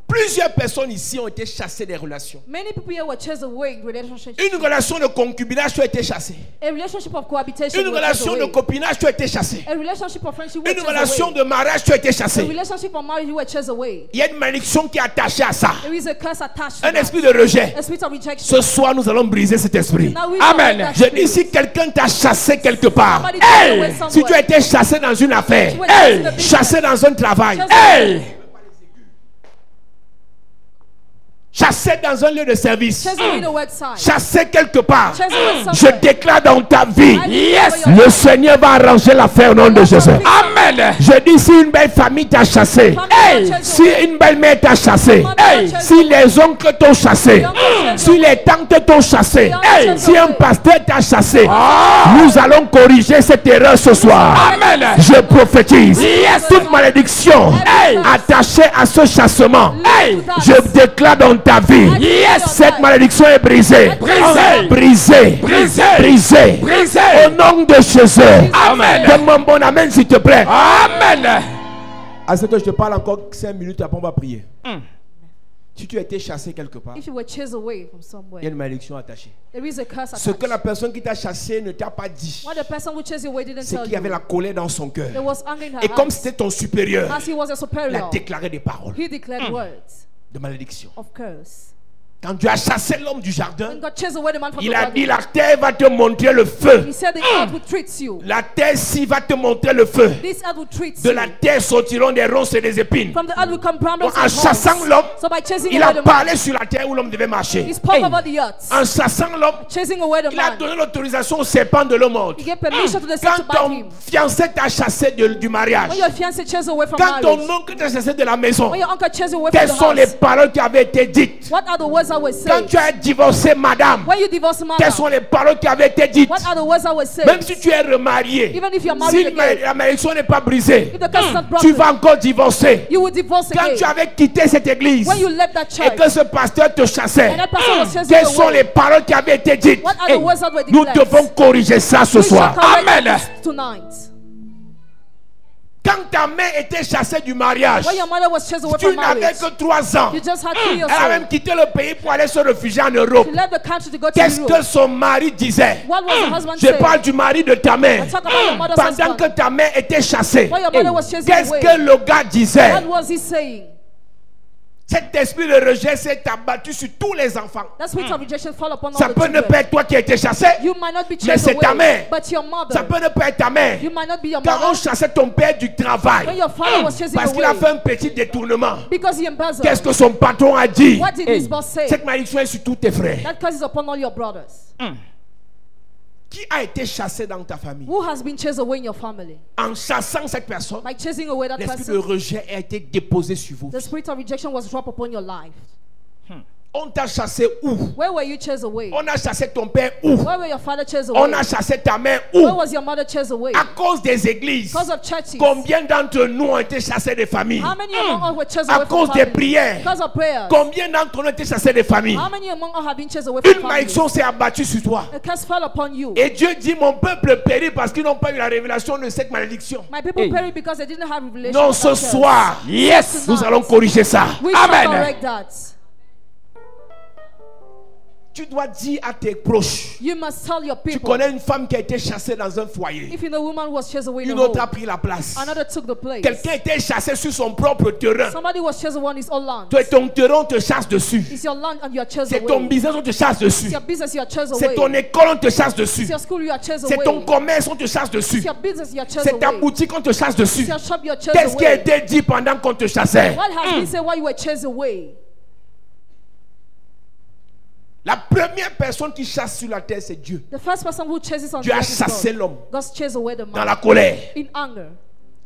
plusieurs personnes ici ont été chassées des relations. Many people here were chased away in relationships. Une relation de concubinage, tu as été chassé. A relationship of cohabitation Une was chased relation de away. copinage, tu as été chassé. A relationship of friendship was Une chased relation away. de mariage, tu as été A chassé. relationship of marriage, you were chased away. Il y a une malédiction qui est attachée à ça. There is a curse attached to Un that. esprit de rejet. A spirit of rejection. Ce soir, nous allons briser cet esprit. Now we Amen. break that Je spirit. dis, si quelqu'un t'a chassé quelque part, Somebody took you away hey, somewhere. si tu as été chassé dans une affaire, You were chassed in a hey, business. chassé dans un travail, Chassed hey, chasser dans un lieu de service, chase away in a website, chasser quelque part, chase away je somewhere. déclare dans ta vie, Yes. le Seigneur va arranger l'affaire au nom de Jésus. Amen. Je dis, si une belle famille t'a chassé, Hey. si une belle mère t'a chassé, Hey. si les oncles t'ont chassé, si les tantes t'ont chassé, Hey. si un pasteur t'a chassé, nous allons corriger cette erreur ce soir. Amen. Je prophétise, toute malédiction Hey. attachée à ce chassement, Hey. je déclare dans ta vie, cette malédiction est brisée, Brisée. brisée, Brisée. brisée, Brisée. au nom de Jésus. Amen. Donne-moi un bon amen s'il te plaît. Amen. À ce que je te parle encore 5 minutes, après on va prier. Si tu as été chassé quelque part, If you were chased away from il y a somewhere, une malédiction attachée. there is a curse Ce que attached. la personne qui t'a chassé ne t'a pas dit, What the person who chased you away didn't c'est tell qu'il y avait you. la colère dans son cœur. There was anger in her Et comme heart. c'était ton supérieur, As he was a il a superior, déclaré des paroles he declared words de malédiction. of curse. Quand tu as chassé l'homme du jardin, When God chased away the man from il the a dit garden, la terre va te montrer le feu. he said the earth will treat you. La terre-ci va te montrer le feu. This earth will treat De you. la terre sortiront des ronces et des épines. From the earth will come brambles Donc, en and chassant thorns. l'homme, So by chasing il away a the man, parlé sur la terre où l'homme devait marcher. he spoke over the earth. En chassant l'homme, Chasing away the il a man, donné l'autorisation au serpent de le mordre. he gave permission to the snake to Quand bite him. ton fiancé t'a chassé du mariage, When your fiancé chased away from quand ton marriage, oncle t'a chassé de la maison, when your uncle chased away from quelles the sont les house, paroles qui avaient été dites? what are the words that were Quand said? tu as divorcé madame, When you divorce mother, quelles sont les paroles qui avaient été dites? what are the words that were said? Même si tu es remarié, Even if you're si married again, la malédiction n'est pas brisée, if the curse is not tu broken, vas encore divorcer. you will divorce Quand tu again. avais quitté cette église When you left that et church, que ce pasteur te chassait, and that person was chasing quelles you sont les away, paroles qui avaient été dites? what are the words that were Nous declared? devons corriger ça ce We shall soir. correct Amen. this tonight. Quand ta mère était chassée du mariage, When your mother was chased away tu from n'avais marriage, que 3 ans. you just had 3 years Elle a même old. quitté le pays pour aller se réfugier en Europe. She left the country to go to Qu'est-ce que Europe. son mari disait? What was the husband Je saying? parle du mari de ta mère. I talk about your mother's Pendant que husband. ta mère était chassée, When your mother was chasing qu'est-ce away, que le gars disait? what was he saying? Cet esprit de rejet s'est abattu sur tous les enfants. That spirit of rejection fall upon all Ça the peut ne children. pas être toi qui as été chassé. You might not be Mais chased c'est ta away, mère. but your mother. Ça peut ne pas être ta mère. You might not be your Car on mother. chassait ton père du When travail. your father was chasing Parce qu'il a away, fait un petit détournement. because he embezzled. Qu'est-ce que son patron a dit? What did his boss say? Cette malédiction est sur tous tes frères. That curse is upon all your brothers. Qui a été chassé dans ta famille? Who has been chased away in your family? En chassant cette personne, By chasing away that l'esprit de person, rejet a été déposé sur vous. the spirit of rejection was dropped upon your life. On t'a chassé où? Where were you chased away? On a chassé ton père où? Where were your father chased away? On a chassé ta mère Where où? was your mother chased away? À cause des églises. Because of churches. Combien d'entre nous ont été chassés des familles? How many among us were chased À away from cause des families? prières. Because of prayers. Combien d'entre nous ont été chassés des familles? How many among us have been chased away from Une families? malédiction s'est abattue sur toi. A curse fell upon you. Et Dieu dit, mon peuple périt parce qu'ils n'ont pas eu la révélation de cette malédiction. My people perish because they didn't have revelation. Non, of ce that curse. soir, Yes. nous allons corriger ça. We shall Amen. correct that. Tu dois dire à tes proches. You must tell your Tu people. connais une femme qui a été chassée dans un foyer. If you know a woman was chased away in Une a autre a home, pris la place. another took the place. Quelqu'un a été chassé sur son propre terrain. Somebody was chased away on his own land. Toi et ton terrain, on te chasse dessus. It's your land and you are chased C'est away. ton business, on te chasse dessus. It's your business, you are chased C'est away. ton école, on te chasse dessus. It's your school, you are chased C'est away. ton commerce, on te chasse dessus. It's your business, you are chased C'est ta away. boutique, on te chasse dessus. It's your shop, you are chased Qu'est-ce qui a away. été dit pendant qu'on te chassait? What has been said while you were chased away? La première personne qui chasse sur la terre, c'est Dieu. The first person who chases on Dieu the a earth is chassé God. l'homme God chased away the dans man la colère. in anger.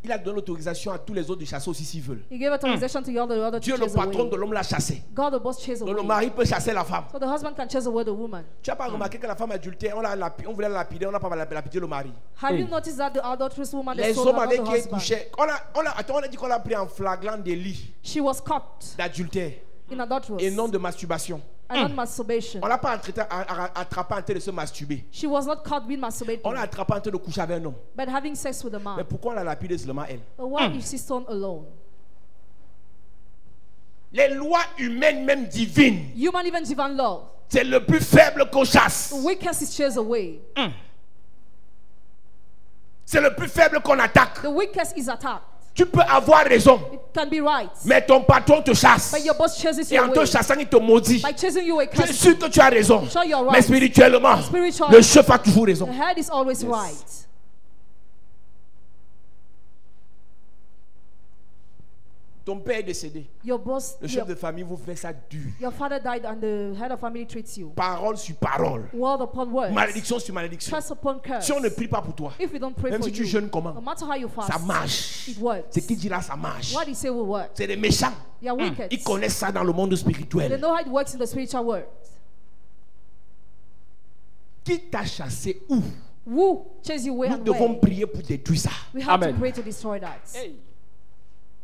Il a donné l'autorisation à tous les autres de chasser aussi s'ils veulent. He gave authorization to all the other to Dieu, le chase patron away. de l'homme, l'a chassé. God, the boss, chased Donc le away. mari peut chasser la femme. So the husband can chase away the woman. Tu n'as pas remarqué que la femme adultère, on voulait la lapider, on n'a pas lapidé le mari. Have you noticed that the adulterous woman they Les sold hommes her, not avec the qui elle husband? couchait, on a dit qu'on l'a pris en flagrant délit She was caught d'adultère in adulterous et non de masturbation. and not masturbation. On l'a pas attrapé en train de se masturber. She was not caught being On masturbating, l'a attrapé en train de coucher avec un homme. but having sex with a Mais man. pourquoi on l'a lapidé seulement elle? But why is she stoned alone? Les lois humaines, même divines, Human, even divine law. c'est le plus faible qu'on chasse. The weakest is chased away. C'est le plus faible qu'on attaque. The weakest is attacked. Tu peux avoir raison, It can be right, mais ton patron te chasse. but your boss chases Et you en te away. chassant, il te maudit. By chasing you away, Je suis curse. sûr que tu as raison. Sure, you're Mais right. spirituellement, Spiritually, le chef a toujours raison. the head is always right. Ton père est décédé. Your boss, Le chef de famille vous fait ça dur. your father died and the head of family treats you. Parole sur parole. Word upon word. Malédiction sur malédiction. Curse upon curse. Si on ne prie pas pour toi, If we don't pray même for si tu you, jeûnes comment, no matter how you fast, ça marche. it works. Ce qu'il dit là, ça marche. What he say will work. C'est des méchants. They are wicked. Ils connaissent ça dans le monde They spirituel. know how it works in the spiritual world. Qui t'a chassé où? Who chase you away Nous and devons where? prier pour détruire ça. We have Amen. to pray to destroy that.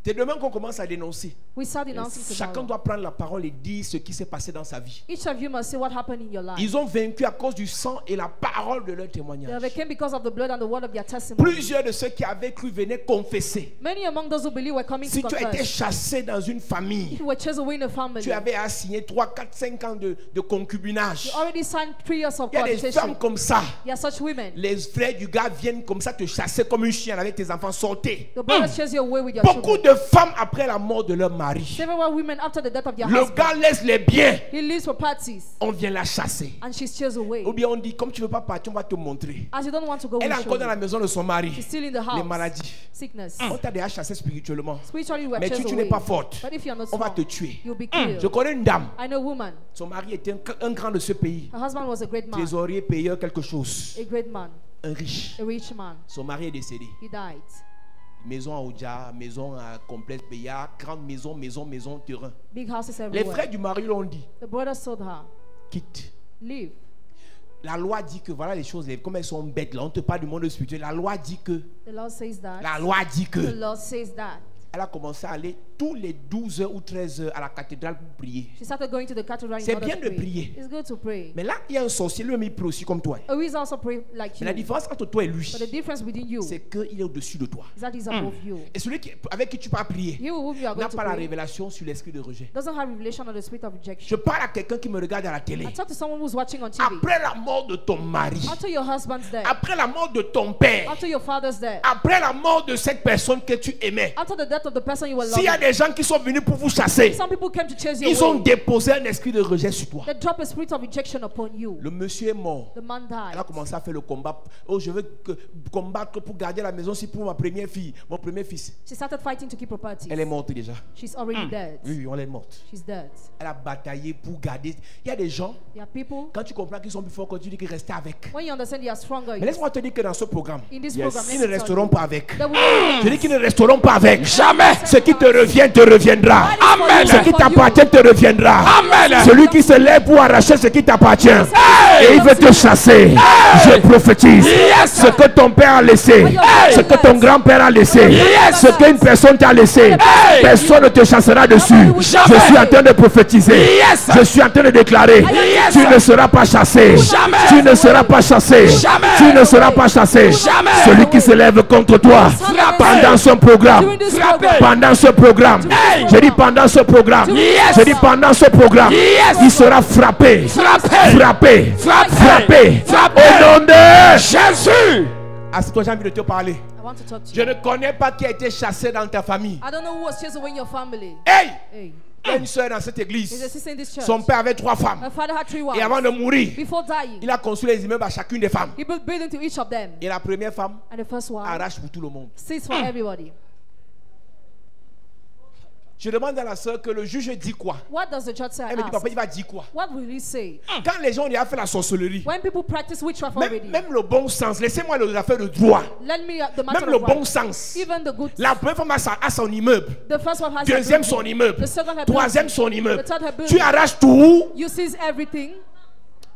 C'est demain qu'on commence à dénoncer. We start denouncing Chacun tomorrow. doit prendre la parole et dire ce qui s'est passé dans sa vie. Each of you must say what happened in your life. Ils ont vaincu à cause du sang et la parole de leur They témoignage. overcame because of the blood and the word of their testimony. Plusieurs de ceux qui avaient cru venaient confesser. Many among those who believe were coming Si to tu as été confess. chassé dans une famille, If you were chased away in a family, tu avais assigné 3, 4, 5 ans de concubinage. you already signed 3 years of Il y a des cohabitation. femmes comme ça. There are such women. Les frères du gars viennent comme ça te chasser comme une chienne avec tes enfants. Sortez. The brothers chase you away with your Beaucoup children. de femmes après la mort de leur mari. Several women after the death of their Le husband, gars laisse les biens. he leaves for parties On vient la chasser. and she's chased away. Ou bien on dit, comme tu ne veux pas partir, on va te montrer. As you don't want to go, Elle we'll est show encore dans la you. maison de son mari. She's still in the Les house. maladies. Sickness. On t'a déjà chassé spirituellement. Spiritually, we were Mais chased tu n'es away. pas forte. But if you're not On va strong, te tuer. you'll be killed. Je connais une dame. I know a woman. Son mari était un grand de ce pays. Her husband was a great man. Trésorier, payeur, quelque chose. A great man. Un riche. A rich man. Son mari est décédé. He died. Maison à Oja, maison à complexe Béa, grande maison, terrain. Big houses Les everywhere. frères du mari l'ont dit, The brothers told her, quitte. leave. La loi dit que voilà les choses, comme elles sont bêtes là, on te parle du monde spirituel. La loi dit que, The Lord says that. la loi dit The que. Lord says that. Elle a commencé à aller tous les 12 heures ou 13 heures à la cathédrale pour prier. She started going to the cathedral in C'est order bien to de pray. prier. It's good to pray. Mais là, il y a un sorcier, lui-même il prie aussi comme toi. Oh, he's also pray like Mais la you. différence entre toi et lui, But the difference between you c'est qu'il est au-dessus de toi. is that he's above you. Et celui avec qui tu peux prier He with whom you are going n'a to pas la pray révélation sur l'esprit de rejet. doesn't have revelation of the spirit of rejection. Je parle à quelqu'un qui me regarde à la télé. I talk to someone who's watching on TV. Après la mort de ton mari, After your husband's death, après la mort de ton père, after your father's death, après la mort de cette personne que tu aimais, after the death of the person you were s'il y a loving, des gens qui sont venus pour vous chasser, some people came to chase you ils ont away. déposé un esprit de rejet sur toi. They drop a spirit of rejection upon you. Le monsieur est mort. The man Elle a died. commencé à faire le combat. Oh, je veux combattre pour garder la maison, c'est pour ma première fille, mon premier fils. She started fighting to keep property. Elle est morte déjà. She's already dead. Oui, on est morte. She's dead. Elle a bataillé pour garder. Il y a des gens, There are people, quand tu comprends qu'ils sont plus forts que tu dis qu'ils restent avec. when you understand they are stronger, Mais laisse-moi te dire que dans ce programme, in this Yes. program, ils let ne me tell resteront you, pas avec. they will Je dis qu'ils ne resteront pas avec. Jamais. Ce qui te revient, te reviendra. Amen. Ce qui t'appartient, te reviendra. Amen. Celui qui se lève pour arracher ce qui t'appartient. Et il veut te chasser. Je prophétise. Ce que ton père a laissé. Ce que ton grand-père a laissé. Ce qu'une personne t'a laissé. Personne ne te chassera dessus. Je suis en train de prophétiser. Je suis en train de déclarer. Tu ne seras pas chassé. Tu ne seras pas chassé. Tu ne seras pas chassé. Celui qui se lève contre toi pendant son programme. during this program, Pendant ce programme, je dis pendant ce programme, je dis pendant ce programme, il sera frappé, frappé, frappé, au nom de Jésus. Assieds-toi, j'ai envie de te parler. I want to talk to Je you. ne connais pas qui a été chassé dans ta famille. I don't know who was chased away in your family. Hey, Hey, il y a une soeur dans cette there's a église. sister in this church. Son père avait 3 femmes. Her father had 3 Et wives. avant de mourir, Before dying, il a construit les immeubles à chacune des femmes. he built building to each of them. Et la première femme And the first one arrache pour tout le monde. sees for everybody. Je demande à la soeur que le juge dit quoi. What does the judge say? I Elle me dit, asked. papa, il va dire quoi. What will he say? Quand les gens ont déjà fait la sorcellerie, When people practice witchcraft même, already, même le bon sens, laissez-moi les affaires de droit. let me the matter Même le of bon right. sens. Even the good. La première femme a son immeuble. The first one has her Deuxième, building. son immeuble. The second her Troisième, building. son immeuble. The third her Tu building. arraches tout. You seize everything.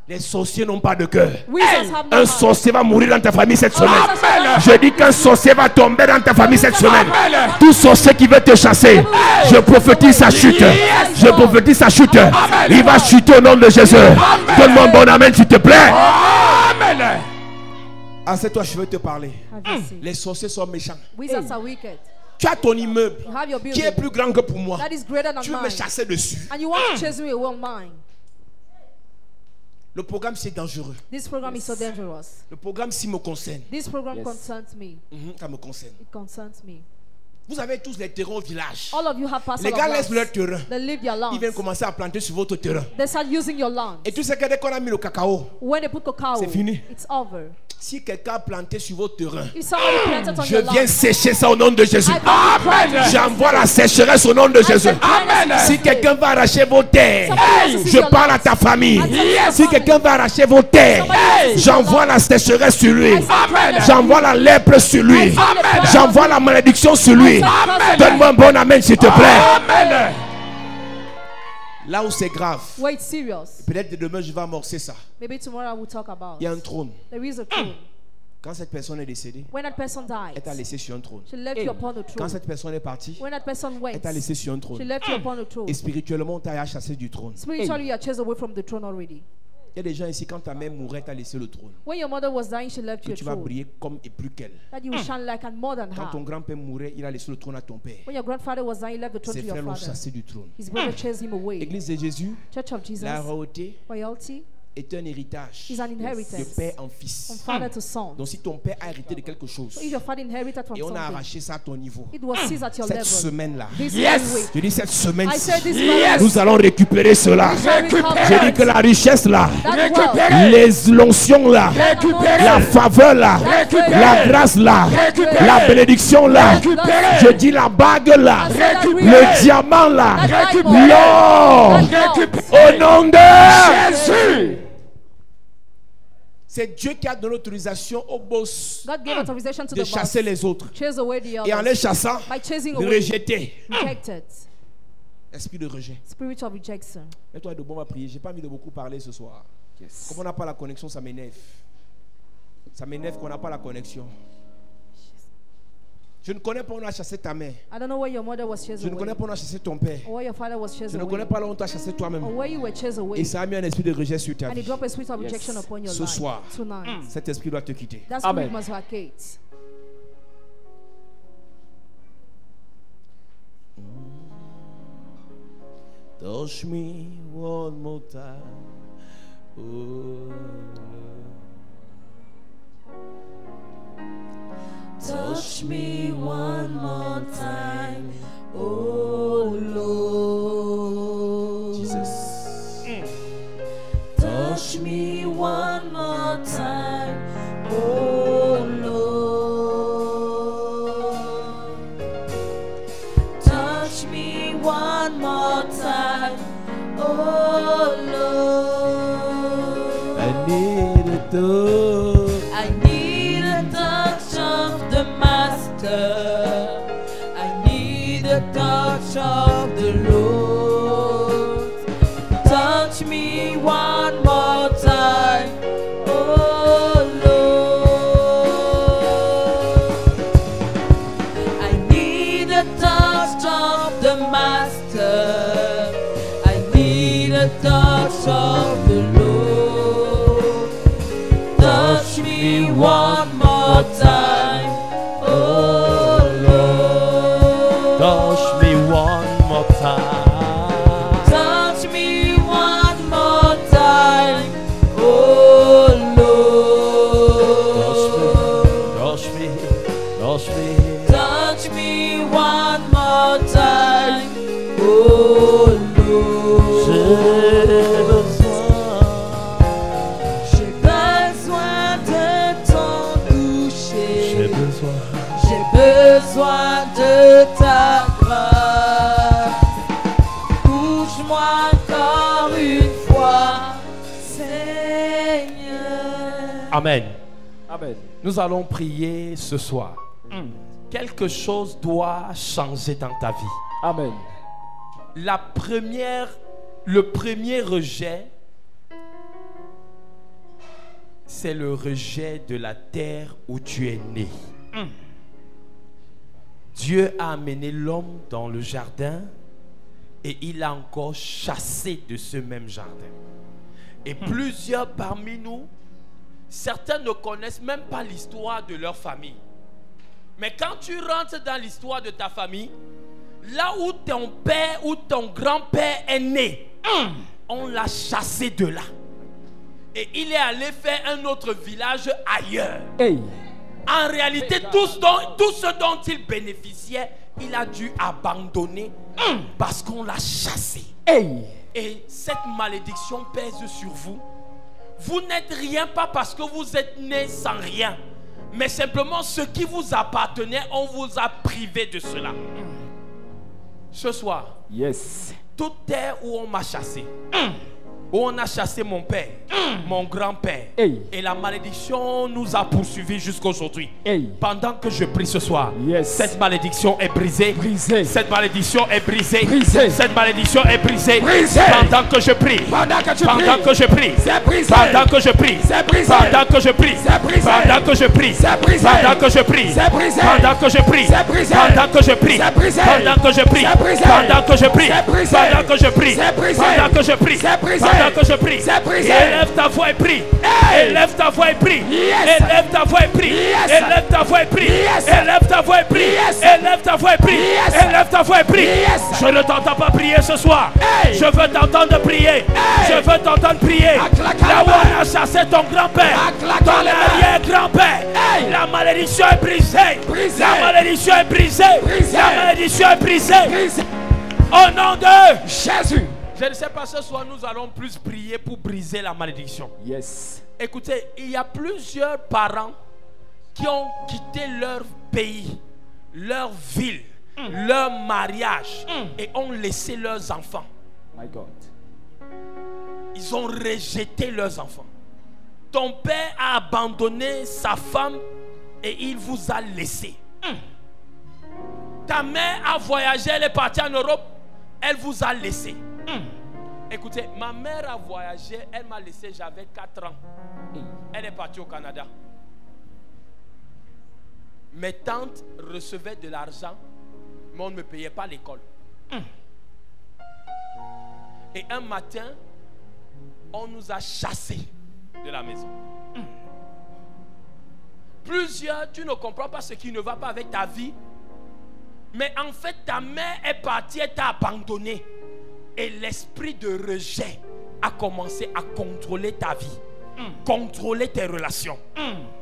Les sorciers n'ont pas de cœur. Wizards have no Un heart. sorcier va mourir dans ta famille cette semaine. Amen. Je dis qu'un sorcier va tomber dans ta famille cette semaine. Tout sorcier qui veut te chasser, je prophétise sa chute. Je prophétise sa chute. Il va chuter au nom de Jésus. Donne-moi un bon amen s'il te plaît. Amen. Assieds-toi, je veux te parler. Have you seen? Les sorciers sont méchants. Wizards are wicked. Tu as ton immeuble You have your qui est building plus grand que pour moi. that is greater than Tu veux me mine. chasser dessus. And you want to chase me away on mine. Le programme, c'est dangereux. This program is so dangerous. Le programme, si me concerne. This program Yes. concerns me. Ça me concerne. It concerns me. Vous avez tous les terrains au village. All of you have Les parcels gars of laissent leur lands. terrain. They leave their Ils viennent lands. commencer à planter sur votre terrain. They start using your land. Et tu sais que dès qu'on a mis le cacao, When they put cacao, C'est fini. it's over. Si quelqu'un a planté sur votre terrain, If somebody planted on je your viens land, sécher ça au nom de Jésus. Amen. J'envoie la sécheresse au nom de Jésus. Amen. Si quelqu'un va arracher vos terres, Somebody je parle à ta famille. Si quelqu'un va arracher vos terres, j'envoie la sécheresse sur lui. J'envoie la lèpre sur lui. J'envoie la malédiction sur lui. Donne-moi un bon amen s'il te plaît. Là où c'est grave, where it's serious, peut-être demain je vais amorcer ça. maybe tomorrow I will talk about. Il y a un trône. There is a throne. Quand cette personne est décédée, When that person elle t'a died, laissé sur un trône. she left you upon the Quand throne. cette personne est partie, When that person went, elle t'a laissé sur un she trône. left you upon the throne. Et spirituellement, on t'a chassé du trône. Spiritually, you are chased away from the throne already. Il y a des gens ici, quand ta mère mourait, t'as laissé le trône. When your mother was dying, she left Que you a tu vas throne. briller comme et plus qu'elle. That you will shine like and more than Quand ton her. grand-père mourait, il a laissé le trône à ton père. When your grandfather was dying, he left the throne Ses to your frères l'ont father. chassé du trône. His brother chased him away. Église de Jésus, Church of Jesus, la royauté royalty est un héritage is an de inheritance père en from fils. father to son. Donc si ton père a hérité de quelque chose So if your father inherited from et on a something, arraché ça à ton niveau, it was seized at your cette level. semaine-là, This very week, je dis cette semaine, I said this very nous allons récupérer cela. week, Je dis que la richesse là, that wealth, les lonctions là, la faveur là, la grâce là, la bénédiction là, je dis la bague là, le diamant là, l'or, au nom de Jésus. C'est Dieu qui a donné l'autorisation au boss God gave authorization to de the chasser boss. les autres Chase away the et en les others. chassant, By chasing de away, rejeter. rejected. Esprit de rejet. Spirit of rejection. Mets-toi de bon, on va prier. J'ai pas envie de beaucoup parler ce soir. Comme on n'a pas la connexion, ça m'énerve. Ça m'énerve qu'on n'a pas la connexion. Je ne connais pas où on a chassé ta mère. I don't know where your mother was chased Je ne connais away, pas où on a chassé ton père. or where your father was chased Je ne away, connais pas là où on t'a chassé toi-même. or where you were chased away, Et ça a mis un esprit de rejet sur ta and vie. he dropped a spirit of rejection upon your Ce life soir. tonight. Cet esprit doit te quitter. That spirit Amen. must vacate. Touch me one more time. Oh, Touch me one more time, oh Lord. Jesus. Touch me one more time, oh Lord. Touch me one more time, oh Lord. I need a touch. I need a touch of the Master. I need a touch of the Lord. Touch me one more time, oh Lord. I need a touch of the Master. I need a touch of the Lord. Touch me one more time, oh Lord. Touch me one more time. Touch me one more time, oh Lord. Touch me, touch me. Touch me one more time, oh J'ai Lord. besoin. J'ai besoin de ton toucher. J'ai besoin. J'ai besoin de ta grâce. Touche-moi encore une fois, Seigneur. Amen. Amen. Nous allons prier ce soir. Quelque chose doit changer dans ta vie. Amen. Le premier rejet, c'est le rejet de la terre où tu es né. Dieu a amené l'homme dans le jardin et il a encore chassé de ce même jardin. Et plusieurs parmi nous, certains ne connaissent même pas l'histoire de leur famille. Mais quand tu rentres dans l'histoire de ta famille, là où ton père ou ton grand-père est né, on l'a chassé de là. Et il est allé faire un autre village ailleurs. Hey. En réalité, tout ce dont il bénéficiait, il a dû abandonner parce qu'on l'a chassé. Hey. Et cette malédiction pèse sur vous. Vous n'êtes rien pas parce que vous êtes né sans rien, mais simplement ce qui vous appartenait, on vous a privé de cela. Ce soir, Yes. toute terre où on m'a chassé, où on a chassé mon père, mon grand-père, Hey. et la malédiction nous a poursuivis jusqu'aujourd'hui. Hey. Pendant que je prie ce soir, Yes. cette malédiction est brisée. Brisée. Cette malédiction est brisée. Brisée. Cette malédiction est brisée. Brisée. Pendant que je prie. Pendant que tu Pendant pries. que je prie. C'est brisé. Pendant que je prie. C'est brisé. Pendant que je prie. C'est brisé. Pendant que je prie. C'est brisé. Pendant que je prie. C'est brisé. Pendant que je prie. C'est brisé. Pendant que je prie. C'est brisé. Pendant que je prie. C'est brisé. Pendant que je prie. C'est brisé. Pendant que je prie. C'est brisé. Pendant que je prie. C'est brisé. Pendant que je prie. C'est brisé. Élève ta voix et prie. Hey. Élève ta voix et prie. Yes. Élève ta voix et prie. Yes. Élève ta voix et prie. Yes. Élève ta voix et prie. Yes. Élève ta voix et prie. Yes. Élève ta voix et prie. Yes. Je ne t'entends pas prier ce soir. Hey. Je veux t'entendre prier. Hey. Je veux t'entendre prier. Acclacala. Là où on a chassé ton grand-père, Acclacala. ton arrière-grand-père, Hey. la malédiction est brisée. Brisée. La malédiction est brisée. Brisée. La malédiction est brisée. Brisé. Au nom de Jésus. Je ne sais pas, ce soir nous allons plus prier pour briser la malédiction. Yes. Écoutez, il y a plusieurs parents qui ont quitté leur pays, leur ville, leur mariage et ont laissé leurs enfants. My God. Ils ont rejeté leurs enfants. Ton père a abandonné sa femme et il vous a laissé. Ta mère a voyagé, elle est partie en Europe, elle vous a laissé. Écoutez, ma mère a voyagé, elle m'a laissé, j'avais 4 ans. Elle est partie au Canada. Mes tantes recevaient de l'argent, mais on ne me payait pas l'école. Et un matin, on nous a chassés de la maison. Plusieurs, tu ne comprends pas ce qui ne va pas avec ta vie. Mais en fait, ta mère est partie, elle t'a abandonné. Et l'esprit de rejet a commencé à contrôler ta vie, contrôler tes relations.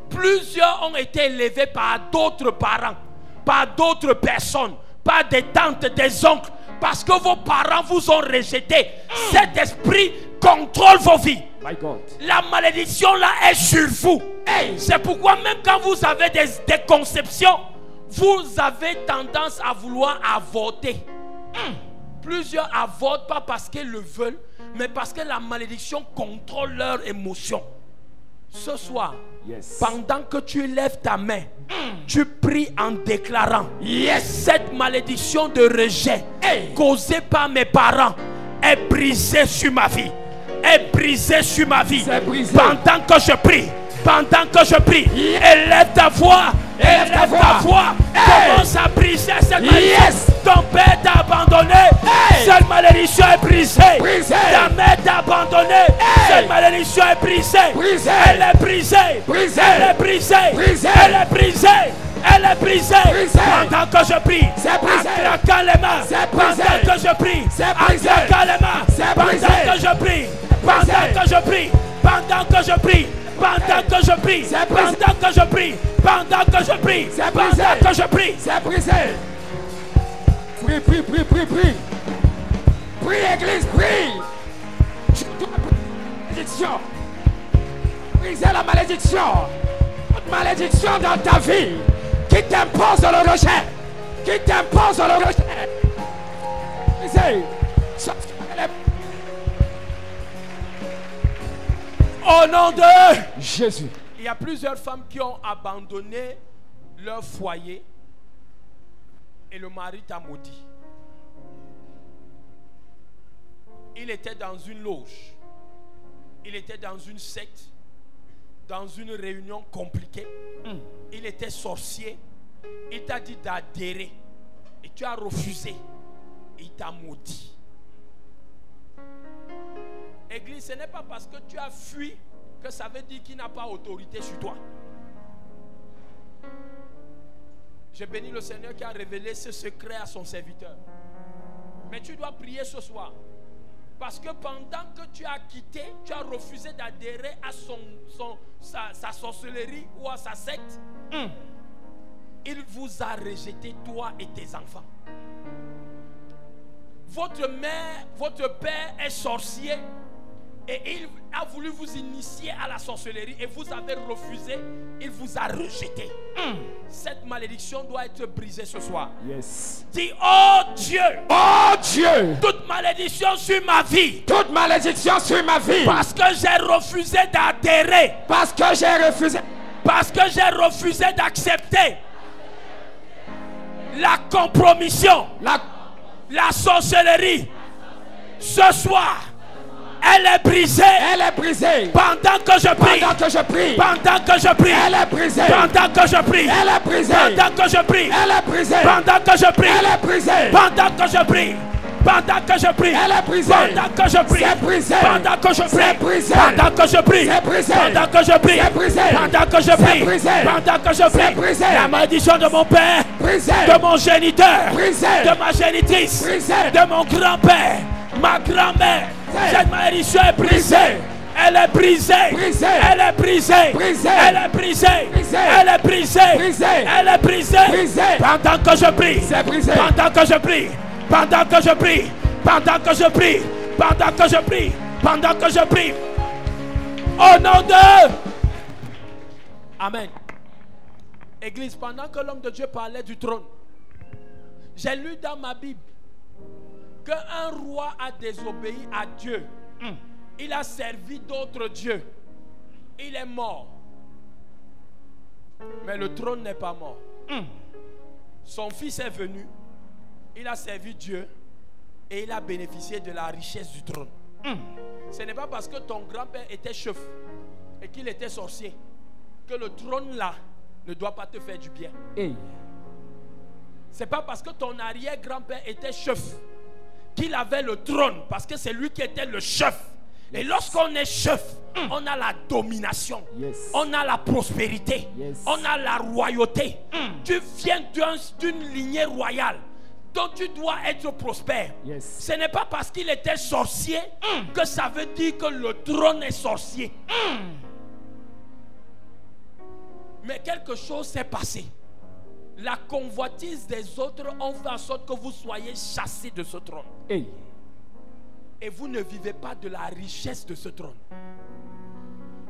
Plusieurs ont été élevés par d'autres parents, par d'autres personnes, par des tantes, des oncles, parce que vos parents vous ont rejeté. Cet esprit contrôle vos vies. My God. La malédiction là est sur vous. C'est pourquoi même quand vous avez des conceptions, vous avez tendance à vouloir avorter. Plusieurs avortent pas parce qu'ils le veulent, mais parce que la malédiction contrôle leurs émotions. Ce soir, Yes. pendant que tu lèves ta main, tu pries en déclarant: yes, cette malédiction de rejet causée par mes parents est brisée sur ma vie. Est brisée sur ma vie. C'est brisé. Pendant que je prie, pendant que je prie, élève ta voix. Élève ta voix. Commence à briser cette malédiction. Yes. Ton père t'a abandonné. Cette malédiction est brisée. Brisée. Ta mère t'a abandonné. Cette malédiction est brisée. Brisée. Elle est brisée. Brisée. Elle est brisée. Brisée. Elle est brisée. Elle est brisée. Brisée. Pendant que je prie, C'est brisé. en claquant les mains. C'est brisé. Pendant que je prie, C'est en brisé. claquant les mains. C'est brisé. Pendant que je prie, pendant que je prie, pendant que je prie, pendant que je prie, C'est brisé. pendant que je prie, pendant que je prie, C'est brisé. pendant que je prie. C'est brisé. Prie, prie, prie, prie, prie. Prie, église, prie. Tu dois briser la malédiction. Briser la malédiction. Toute malédiction dans ta vie qui t'impose le rejet. Qui t'impose le rejet. Brisez. Au nom de Jésus. Il y a plusieurs femmes qui ont abandonné leur foyer et le mari t'a maudit. Il était dans une loge, il était dans une secte, dans une réunion compliquée. Il était sorcier. Il t'a dit d'adhérer et tu as refusé. Il t'a maudit. Église, ce n'est pas parce que tu as fui que ça veut dire qu'il n'a pas autorité sur toi. Je bénis le Seigneur qui a révélé ce secret à son serviteur. Mais tu dois prier ce soir. Parce que pendant que tu as quitté, tu as refusé d'adhérer à sa sorcellerie ou à sa secte, il vous a rejeté, toi et tes enfants. Votre mère, votre père est sorcier. Et il a voulu vous initier à la sorcellerie et vous avez refusé, il vous a rejeté. Cette malédiction doit être brisée ce soir. Yes. Dis, oh Dieu, Oh Dieu, toute malédiction sur ma vie, toute malédiction sur ma vie, parce que j'ai refusé d'adhérer, parce que j'ai refusé, parce que j'ai refusé d'accepter la compromission, la sorcellerie, ce soir, elle est brisée. elle est brisée. Pendant que je prie, Pendant que je prie, pendant que je prie, elle est brisée. pendant que je prie, Elle est brisée. pendant que je prie, Elle est brisée. pendant que je prie, Elle est brisée. pendant que je prie, pendant que je prie, Elle est brisée. pendant que je prie, C'est brisé. pendant que je prie, C'est brisé. pendant que je prie, C'est brisé. pendant que je prie, C'est brisé. pendant que je C'est prie, brisé. pendant que je C'est prie, brisé. la malédiction de mon père, Brisée. de mon géniteur, Brisé. de ma génitrice, Brisé. de mon grand-père, ma grand-mère, Brisé. cette malédiction est brisée. Brisé. Elle est brisée. Brisé. Elle est brisée. Brisé. Elle est brisée. Brisé. Elle est brisée. Brisé. Elle est brisée. Brisé. Pendant que je prie. C'est brisé. Pendant que je prie. Pendant que je prie. Pendant que je prie. Pendant que je prie. Pendant que je prie. Au nom de... Amen. Église, pendant que l'homme de Dieu parlait du trône, j'ai lu dans ma Bible qu'un roi a désobéi à Dieu. Il a servi d'autres dieux. Il est mort. Mais le trône n'est pas mort. Son fils est venu. Il a servi Dieu. Et il a bénéficié de la richesse du trône. Ce n'est pas parce que ton grand-père était chef et qu'il était sorcier que le trône là ne doit pas te faire du bien. Hey. C'est pas parce que ton arrière-grand-père était chef qu'il avait le trône, parce que c'est lui qui était le chef. Et lorsqu'on est chef, on a la domination, Yes. on a la prospérité, Yes. on a la royauté. Tu viens d'une lignée royale, donc tu dois être prospère. Yes. Ce n'est pas parce qu'il était sorcier que ça veut dire que le trône est sorcier. Mais quelque chose s'est passé. La convoitise des autres ont fait en sorte que vous soyez chassés de ce trône. Hey. Et vous ne vivez pas de la richesse de ce trône.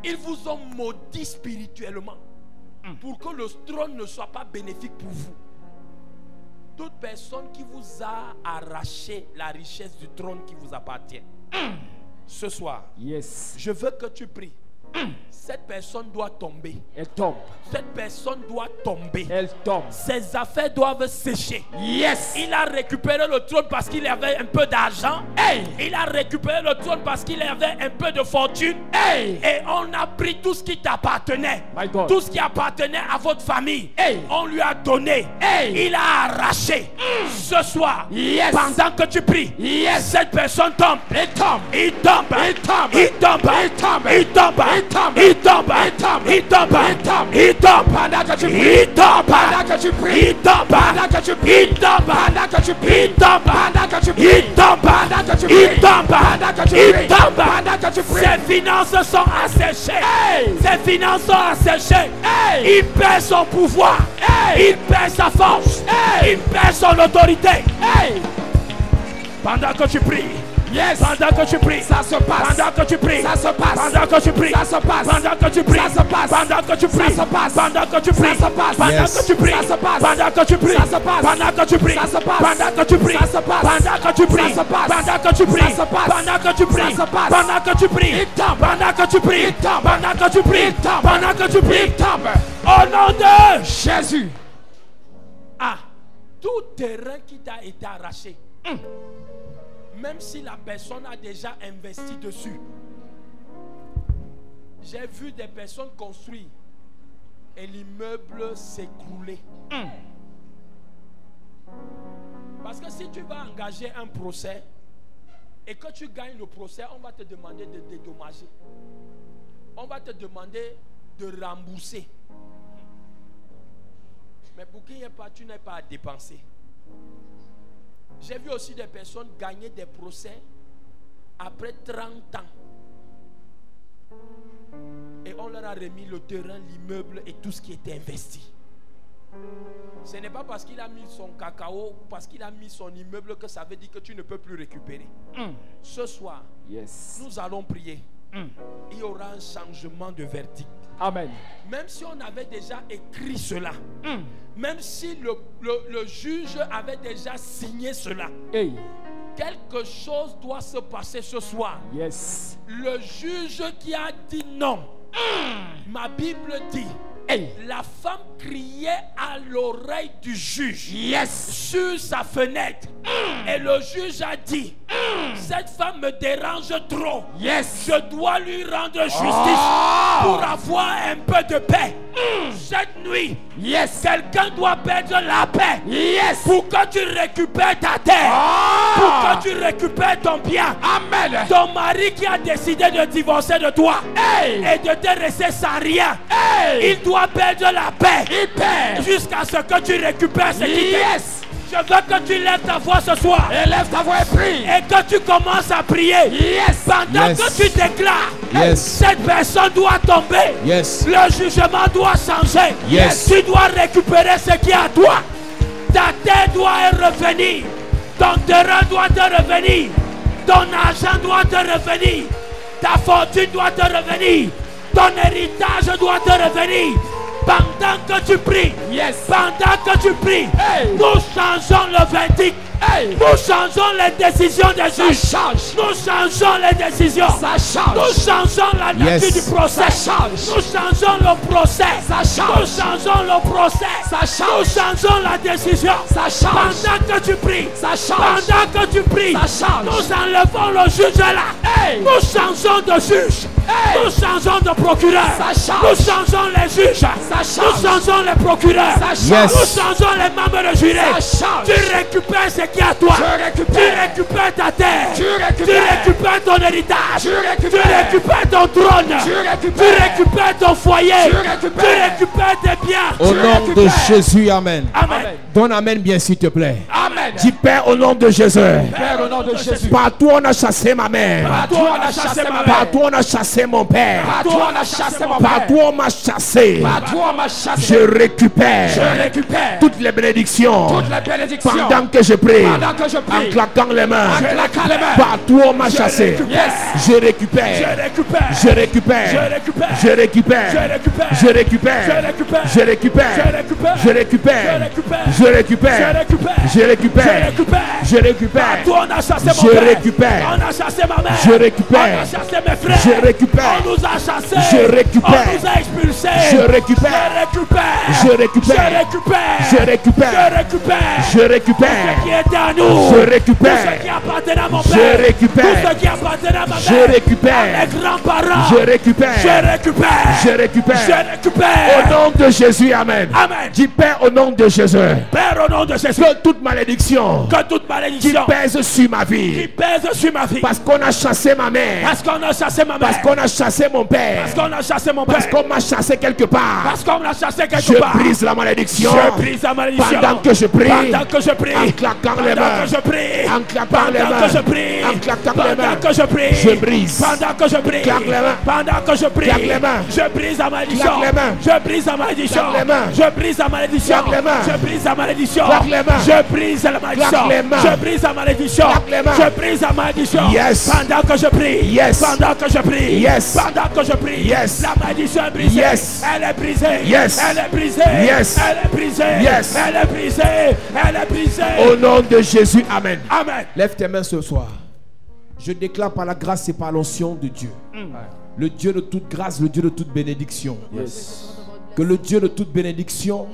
Ils vous ont maudit spirituellement pour que le trône ne soit pas bénéfique pour vous. Toute personne qui vous a arraché la richesse du trône qui vous appartient, ce soir, Yes. je veux que tu pries. Cette personne doit tomber. Elle tombe. Cette personne doit tomber. Elle tombe. Ses affaires doivent sécher. Yes. Il a récupéré le trône parce qu'il avait un peu d'argent. Hey. Il a récupéré le trône parce qu'il avait un peu de fortune. Hey. Et on a pris tout ce qui t'appartenait. My God. Tout ce qui appartenait à votre famille. Hey. On lui a donné. Hey. Il a arraché. Ce soir, Yes. pendant que tu pries, Yes. cette personne tombe. Elle tombe. Il tombe. Il tombe. Il tombe. Il tombe. Il tombe. Il tombe. Il tombe. Il tombe. Il tombe. Il tombe. Il tombe. Pendant que tu pries. Il tombe. Pendant que tu pries. Il tombe. Pendant que tu pries. Il tombe. Pendant que tu pries. Il tombe. Pendant que tu pries. Il tombe. Pendant que tu pries. Il tombe. Pendant que tu Il pries. tombe. Pendant que tu pries. Ses finances sont asséchées. Hey. Ses finances sont asséchées. Hey. Il perd son pouvoir. Hey. Il perd sa force. Hey. Il perd son autorité. Hey. Pendant que tu pries. Yes. Pendant que tu pries. Ça se passe. Pendant que tu pries. Ça se passe. Pendant que tu pries. Ça se passe. Pendant que tu pries. Ça se passe. Pendant que tu pries. Ça se passe. Pendant que tu pries. Ça se passe. Pendant Yes. que tu pries. Ça se passe. Pendant que tu pries. Ça se passe. Pendant que tu pries. Ça se passe. Pendant que tu pries. Ça se passe. Pendant que tu pries. Ça se passe. Pendant que tu pries. Ça se passe. Pendant que tu pries. Ça se passe. Pendant que tu pries. Il tombe. Pendant que tu pries. Il tombe. Pendant que tu pries. Il tombe. Pendant que tu pries. Il tombe. Au nom de Jésus. Ah, tout terrain qui t'a été arraché, même si la personne a déjà investi dessus. J'ai vu des personnes construire et l'immeuble s'écrouler. Parce que si tu vas engager un procès et que tu gagnes le procès, on va te demander de dédommager. On va te demander de rembourser. Mais pour qu'il n'y ait pas, tu n'aies pas à dépenser. J'ai vu aussi des personnes gagner des procès après 30 ans. Et on leur a remis le terrain, l'immeuble et tout ce qui était investi. Ce n'est pas parce qu'il a mis son cacao, parce qu'il a mis son immeuble que ça veut dire que tu ne peux plus récupérer. Ce soir, nous allons prier. Il y aura un changement de verdict. Amen. Même si on avait déjà écrit cela, même si le juge avait déjà signé cela, Hey. quelque chose doit se passer ce soir. Yes. Le juge qui a dit non, ma Bible dit, Hey. la femme criait à l'oreille du juge sur sa fenêtre. Et le juge a dit, cette femme me dérange trop. Je dois lui rendre justice pour avoir un peu de paix. Cette nuit, quelqu'un doit perdre la paix pour que tu récupères ta terre, pour que tu récupères ton bien. Amen. Ton mari qui a décidé de divorcer de toi et de te laisser sans rien, il doit perdre la paix jusqu'à ce que tu récupères ce qui t'est. Je veux que tu lèves ta voix ce soir. Élève ta voix et prie. Et que tu commences à prier. Pendant que tu déclares, cette personne doit tomber. Le jugement doit changer. Tu dois récupérer ce qui est à toi. Ta terre doit revenir. Ton terrain doit te revenir. Ton argent doit te revenir. Ta fortune doit te revenir. Ton héritage doit te revenir. Pendant que tu pries, pendant que tu pries, nous changeons le verdict. Nous changeons les décisions des juges. Nous changeons les décisions. Nous changeons la nature du procès. Nous changeons le procès. Nous changeons le procès. Nous changeons la décision. Pendant que tu pries, pendant que tu pries, nous enlevons le juge là. Nous changeons de juge. Nous changeons de procureur. Nous changeons les juges. Nous changeons les procureurs. Nous changeons les membres de juré. Tu récupères ce qui est à toi. Tu récupères ta terre. Tu récupères ton héritage. Tu récupères ton trône. Tu récupères ton foyer. Tu récupères tes biens. Au nom de Jésus, amen. Amen. Donne amen bien s'il te plaît. Amen. Dis Père au nom de Jésus. Père, au nom de Jésus. Partout on a chassé ma mère. Partout on a chassé ma mère. Partout on a chassé mon père. Partout on a chassé mon père. Partout on m'a chassé. Partout on m'a chassé. Je récupère. Je récupère toutes les bénédictions. toutes les bénédictions. Pendant que je prie. Pendant que je prie. En claquant les mains. En claquant les mains. Partout on m'a chassé. Je récupère. Je récupère. Je récupère. Je récupère. Je récupère. Je récupère. Je récupère. Je récupère. Je récupère. Je récupère. Je récupère. Je récupère. Je récupère. Je récupère. Je récupère. Partout on a chassé mon Je père. récupère. On a chassé ma mère. Je récupère. On a chassé mes frères. Je récupère. On nous a chassés. Je récupère. On nous a expulsés. Je récupère. Je récupère. Je récupère. Je récupère. Je récupère. Je récupère. Je récupère. Tout ce qui était à nous. Je récupère. Tout ce qui appartenait à mon père. Je récupère. Tout ce qui appartenait à ma mère. Je récupère. À mes grands-parents. Je récupère. Je récupère. Je récupère. Je récupère. Au nom de Jésus, amen. Amen. Dis Père au nom de Jésus. Père, au nom de Jésus. Que toute malédiction Que toute qui malédiction pèse sur ma qui vie. pèse sur ma vie. Parce qu'on a chassé ma mère. Parce qu'on a chassé ma mère. Parce qu'on a chassé mon père. Parce qu'on a chassé mon père. Parce qu'on m'a chassé quelque part. Parce qu'on l'a chassé quelque Je part. brise la malédiction. Je brise la malédiction. Pendant que je prie. Pendant que je prie. En claquant les Pendant mains. que je prie. En claquant les Pendant mains. que je prie. En claquant les mains. Pendant que je prie. Je brise. Pendant que je prie. Claque les mains. Pendant que je prie. Claque les mains. Je brise la malédiction. Claque les mains. Je brise la malédiction. Claque les mains. Je brise la malédiction. Claque les mains. Je brise la malédiction. Claque les mains. Je brise la malédiction. Claque les mains. Je brise la malédiction. Claque les mains. Je brise la malédiction. Yes. Pendant que je prie. Yes. Pendant que je prie. Yes. Pendant que je prie. Yes. La malédiction est brisée. Yes. Elle est brisée. Yes. Elle est brisée. Yes. Elle est brisée. Yes. Elle est brisée. Elle est brisée. Au nom de Jésus, amen. Amen. Lève tes mains ce soir. Je déclare par la grâce et par l'onction de Dieu. Le Dieu de toute grâce, le Dieu de toute bénédiction. Que le Dieu de toute bénédiction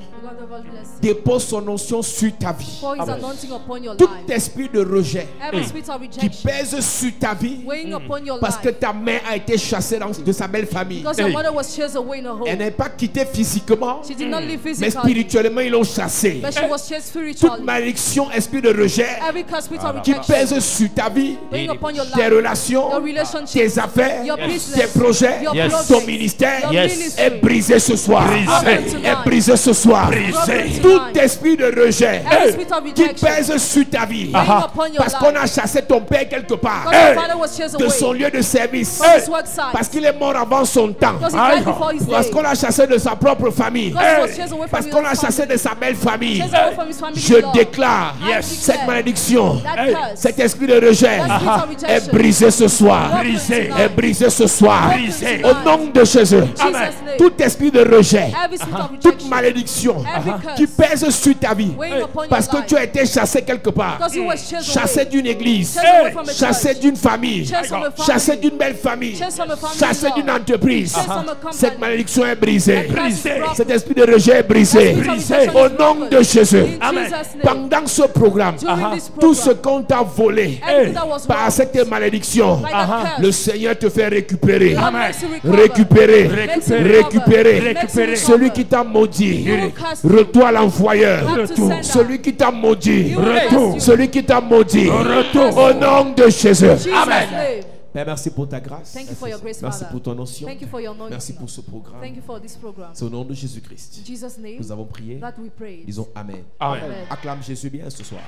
dépose son onction sur ta vie. Pour his anointing upon your Tout life. esprit de rejet Every spirit of qui rejection pèse sur ta vie weighing upon your parce que life. ta mère a été chassée de sa belle famille. Because your mother was chased away in her Elle home. n'est pas quittée physiquement, She did not live mais physically, spirituellement ils l'ont chassée. but she was chased Toute spiritually. malédiction, esprit de rejet Every curse spirit of qui rejection pèse sur ta vie, weighing upon your tes life, relations, your relationships, tes affaires, your tes business, projets, your Yes. ton projects, ministère your Yes. ministry. est brisé ce soir. Amen. Est brisé ce soir. Brisé. Brisé. Tout esprit de rejet Every spirit of qui rejection. pèse sur ta vie. Weighing upon your Parce qu'on a life. chassé ton père quelque part Because your father was chased de away son lieu de service. from his work site. Parce qu'il est mort avant son temps. Because he died before his Parce day. qu'on l'a chassé de sa propre famille. Because he was chased away from Parce his qu'on own l'a chassé family. de sa belle famille. Chased away from his family Je beloved. déclare I cette declare malédiction, that curse, cet esprit de rejet that spirit of est rejection, brisé ce soir. broken Brisé. tonight. Est brisé ce soir. Brisé. Au nom de Jésus. Jesus' name. Tout esprit de rejet, Every spirit of toute rejection, malédiction every curse, qui pèse sur ta vie weighing upon your parce que life. tu as été chassé quelque part, Because he was chased chassé away. d'une église, Chased away from a chassé church. d'une famille, Chased from a family. chassé d'une belle famille, Chased from a family chassé love. d'une entreprise. Chased from a company. Cette malédiction est brisée. That curse is broken. Cet esprit de rejet est brisé. That spirit of rejection Au is nom broken. de Jésus. In Amen. Jesus' name. Pendant ce programme, During this tout ce program, qu'on t'a volé everything that was par wrong, cette malédiction, by that curse, le Seigneur te fait récupérer. God Amen. makes you recover. Récupérer. Makes you Récupérer. recover. Makes you recover. Celui qui t'a maudit, He will cast you retourne l'envoyeur. back to sender. Celui qui t'a maudit, He will cast you. celui qui t'a maudit, Retour. au nom de Jésus. Jesus' Amen. name. Père, merci pour ta grâce. Thank you for your grace, Merci Father. pour ton onction. Thank you for your anointing. Merci pour ce programme. Thank you for this program. C'est au nom de Jésus-Christ. In Jesus' name, Nous avons prié. that we pray. Disons Amen. Amen. Amen. Acclame Jésus bien ce soir.